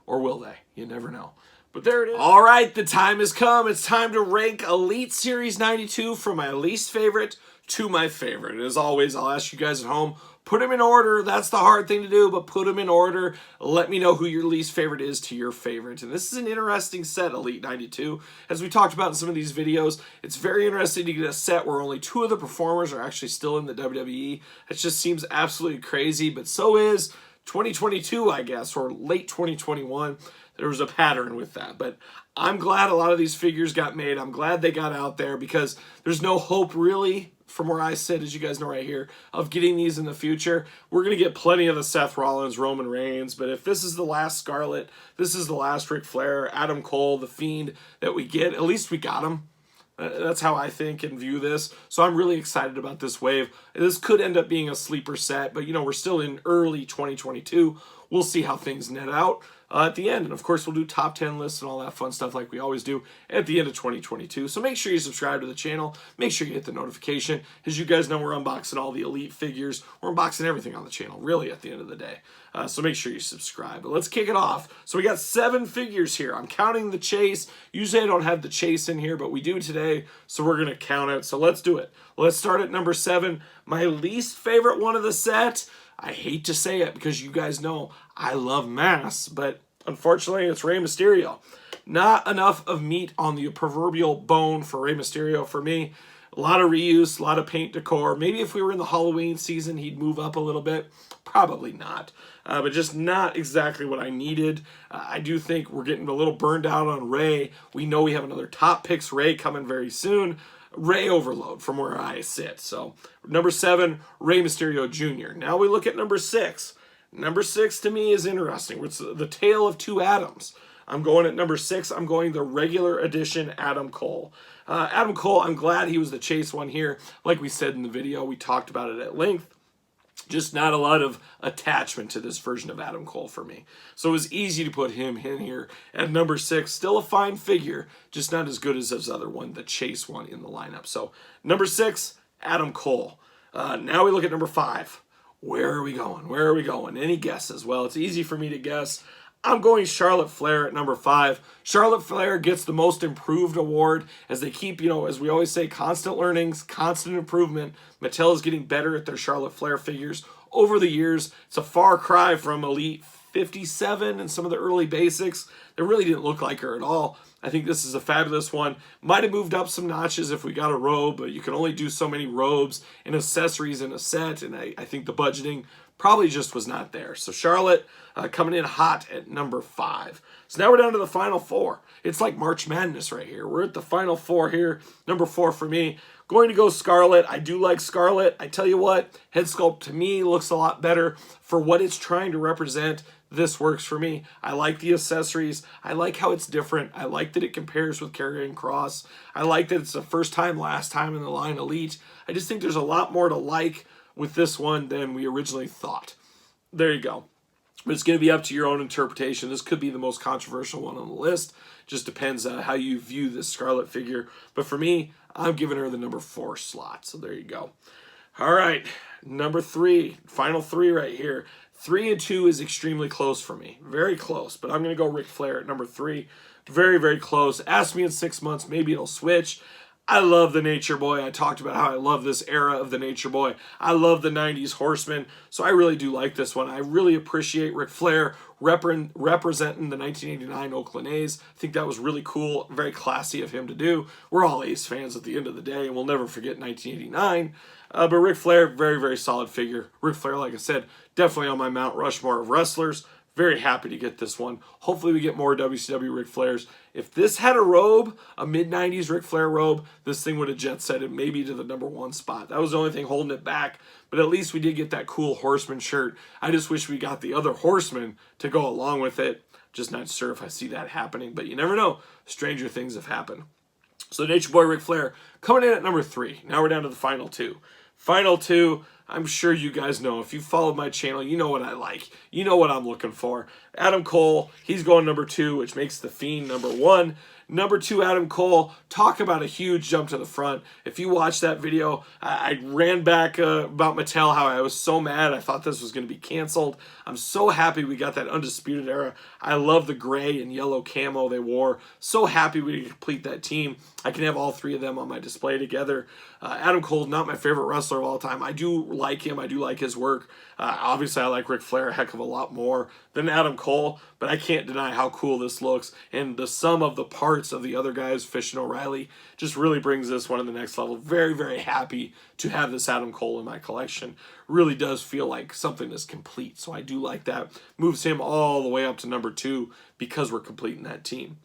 Or will they? You never know. But there it is. All right, the time has come. It's time to rank Elite Series 92 from my least favorite to my favorite. And as always, I'll ask you guys at home, put them in order. That's the hard thing to do, but put them in order. Let me know who your least favorite is to your favorite. And this is an interesting set, Elite 92. As we talked about in some of these videos, it's very interesting to get a set where only 2 of the performers are actually still in the WWE. It just seems absolutely crazy, but so is 2022, I guess, or late 2021. There was a pattern with that, but I'm glad a lot of these figures got made. I'm glad they got out there because there's no hope really, from where I sit, as you guys know right here, of getting these in the future. We're going to get plenty of the Seth Rollins, Roman Reigns, but if this is the last Scarlett, this is the last Ric Flair, Adam Cole, The Fiend that we get, at least we got them. That's how I think and view this. So I'm really excited about this wave. This could end up being a sleeper set, but you know, we're still in early 2022. We'll see how things net out at the end. And of course, we'll do top 10 lists and all that fun stuff like we always do at the end of 2022. So make sure you subscribe to the channel. Make sure you hit the notification. As you guys know, we're unboxing all the Elite figures. We're unboxing everything on the channel, really, at the end of the day. So make sure you subscribe. But let's kick it off. So we got 7 figures here. I'm counting the Chase. Usually I don't have the Chase in here, but we do today. So we're going to count it. So let's do it. Let's start at number 7. My least favorite one of the set. I hate to say it because you guys know I love mass, but unfortunately it's Rey Mysterio. Not enough of meat on the proverbial bone for Rey Mysterio for me. A lot of reuse, a lot of paint decor. Maybe if we were in the Halloween season, he'd move up a little bit. Probably not. But just not exactly what I needed. I do think we're getting a little burned out on Rey. We know we have another top picks Rey coming very soon. Rey overload from where I sit. So number 7, Rey Mysterio Jr. Now we look at number 6. Number 6 to me is interesting. It's the tale of 2 Adams. I'm going at number 6. I'm going the regular edition Adam Cole. Adam Cole, I'm glad he was the Chase one here. Like we said in the video, we talked about it at length. Just not a lot of attachment to this version of Adam Cole for me. So it was easy to put him in here at number 6. Still a fine figure, just not as good as this other one, the Chase one in the lineup. So number 6, Adam Cole. Now we look at number 5. Where are we going? Where are we going? Any guesses? Well, it's easy for me to guess. I'm going Charlotte Flair at number 5. Charlotte Flair gets the most improved award as they keep, you know, as we always say, constant learnings, constant improvement. Mattel is getting better at their Charlotte Flair figures over the years. It's a far cry from Elite 57 and some of the early basics. They really didn't look like her at all. I think this is a fabulous one. Might have moved up some notches if we got a robe, but you can only do so many robes and accessories in a set, and I think the budgeting probably just was not there. So Charlotte coming in hot at number 5. So now we're down to the final 4. It's like March Madness right here. We're at the final 4 here. Number 4 for me, Going to go Scarlett. I do like Scarlett. I tell you what, head sculpt to me looks a lot better for what it's trying to represent. This works for me. I like the accessories. I like how it's different. I like that it compares with Karrion Kross. I like that it's the first time, last time in the line Elite. I just think there's a lot more to like with this one than we originally thought. There you go. But it's going to be up to your own interpretation. This could be the most controversial one on the list. Just depends on how you view this Scarlett figure. But for me, I'm giving her the number 4 slot. So there you go. All right, number 3. Final 3 right here. 3 and 2 is extremely close for me. Very close. But I'm going to go Ric Flair at number 3. Very, very close. Ask me in 6 months. Maybe it'll switch. I love the Nature Boy. I talked about how I love this era of the Nature Boy. I love the 90s Horseman. So I really do like this one. I really appreciate Ric Flair representing the 1989 Oakland A's. I think that was really cool. Very classy of him to do. We're all A's fans at the end of the day, and we'll never forget 1989. But Ric Flair, very, very solid figure. Ric Flair, like I said, definitely on my Mount Rushmore of wrestlers. Very happy to get this one. Hopefully we get more WCW Ric Flairs. If this had a robe, a mid-90s Ric Flair robe, this thing would have jet set it maybe to the number 1 spot. That was the only thing holding it back. But at least we did get that cool Horseman shirt. I just wish we got the other Horseman to go along with it. Just not sure if I see that happening. But you never know. Stranger things have happened. So Nature Boy Ric Flair coming in at number 3. Now we're down to the final 2. Final 2. I'm sure you guys know. If you followed my channel, you know what I like. You know what I'm looking for. Adam Cole, he's going number 2, which makes The Fiend number 1. Number 2, Adam Cole. Talk about a huge jump to the front. If you watch that video, I ran back about Mattel, how I was so mad. I thought this was going to be canceled. I'm so happy we got that Undisputed Era. I love the gray and yellow camo they wore. So happy we could complete that team. I can have all 3 of them on my display together. Adam Cole, not my favorite wrestler of all time. I do like him. I do like his work. Obviously, I like Ric Flair a heck of a lot more than Adam Cole, but I can't deny how cool this looks. And the sum of the parts of the other guys, Fish and O'Reilly, just really brings this one to the next level. Very, very happy to have this Adam Cole in my collection. Really does feel like something is complete. So I do like that. Moves him all the way up to number 2 because we're completing that team.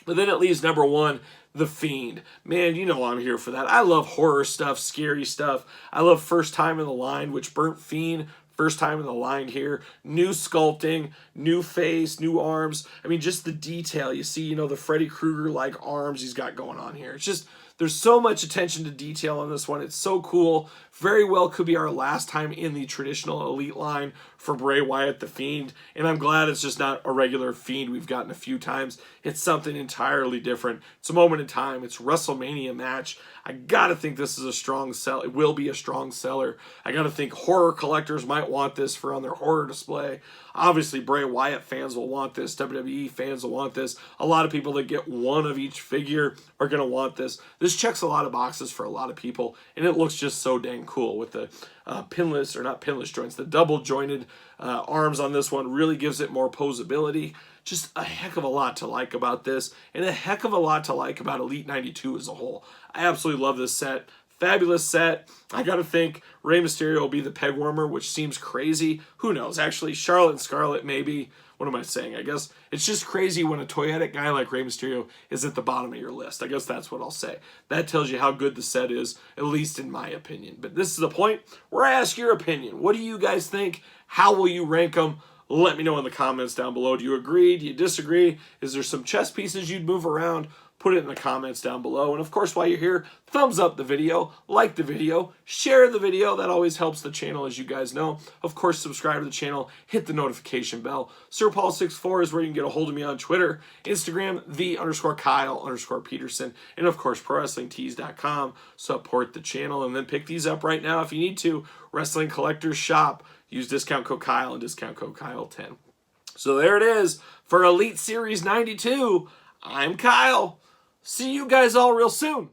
But then it leaves number 1, The Fiend. Man, you know I'm here for that. I love horror stuff, scary stuff. I love First Time in the Line, which burnt Fiend. First time in the line here. New sculpting, new face, new arms. I mean, just the detail. You see, you know, the Freddy Krueger-like arms he's got going on here. It's just, there's so much attention to detail on this one. It's so cool. Very well could be our last time in the traditional Elite line for Bray Wyatt the Fiend. And I'm glad it's just not a regular Fiend we've gotten a few times. It's something entirely different. It's a moment in time. It's a WrestleMania match. I gotta think this is a strong sell. It will be a strong seller. I gotta think horror collectors might want this for on their horror display. Obviously, Bray Wyatt fans will want this. WWE fans will want this. A lot of people that get one of each figure are gonna want this. This checks a lot of boxes for a lot of people, and it looks just so dang cool with the pinless, or not pinless joints, the double jointed arms on this one really gives it more posability. Just a heck of a lot to like about this, and a heck of a lot to like about Elite 92 as a whole. I absolutely love this set. Fabulous set. I gotta think Rey Mysterio will be the peg warmer, which seems crazy. Who knows? Actually, Charlotte and Scarlett maybe. What am I saying? I guess it's just crazy when a toyetic guy like Rey Mysterio is at the bottom of your list. I guess that's what I'll say. That tells you how good the set is, at least in my opinion. But this is the point where I ask your opinion. What do you guys think? How will you rank them? Let me know in the comments down below. Do you agree? Do you disagree? Is there some chess pieces you'd move around? Put it in the comments down below. And of course, while you're here, thumbs up the video, like the video, share the video. That always helps the channel, as you guys know. Of course, subscribe to the channel, hit the notification bell. SirPaul64 is where you can get a hold of me on Twitter, Instagram, _Kyle_Peterson, and of course, ProWrestlingTees.com. Support the channel and then pick these up right now if you need to. Wrestling Collectors Shop. Use discount code Kyle and discount code Kyle10. So there it is for Elite Series 92. I'm Kyle. See you guys all real soon.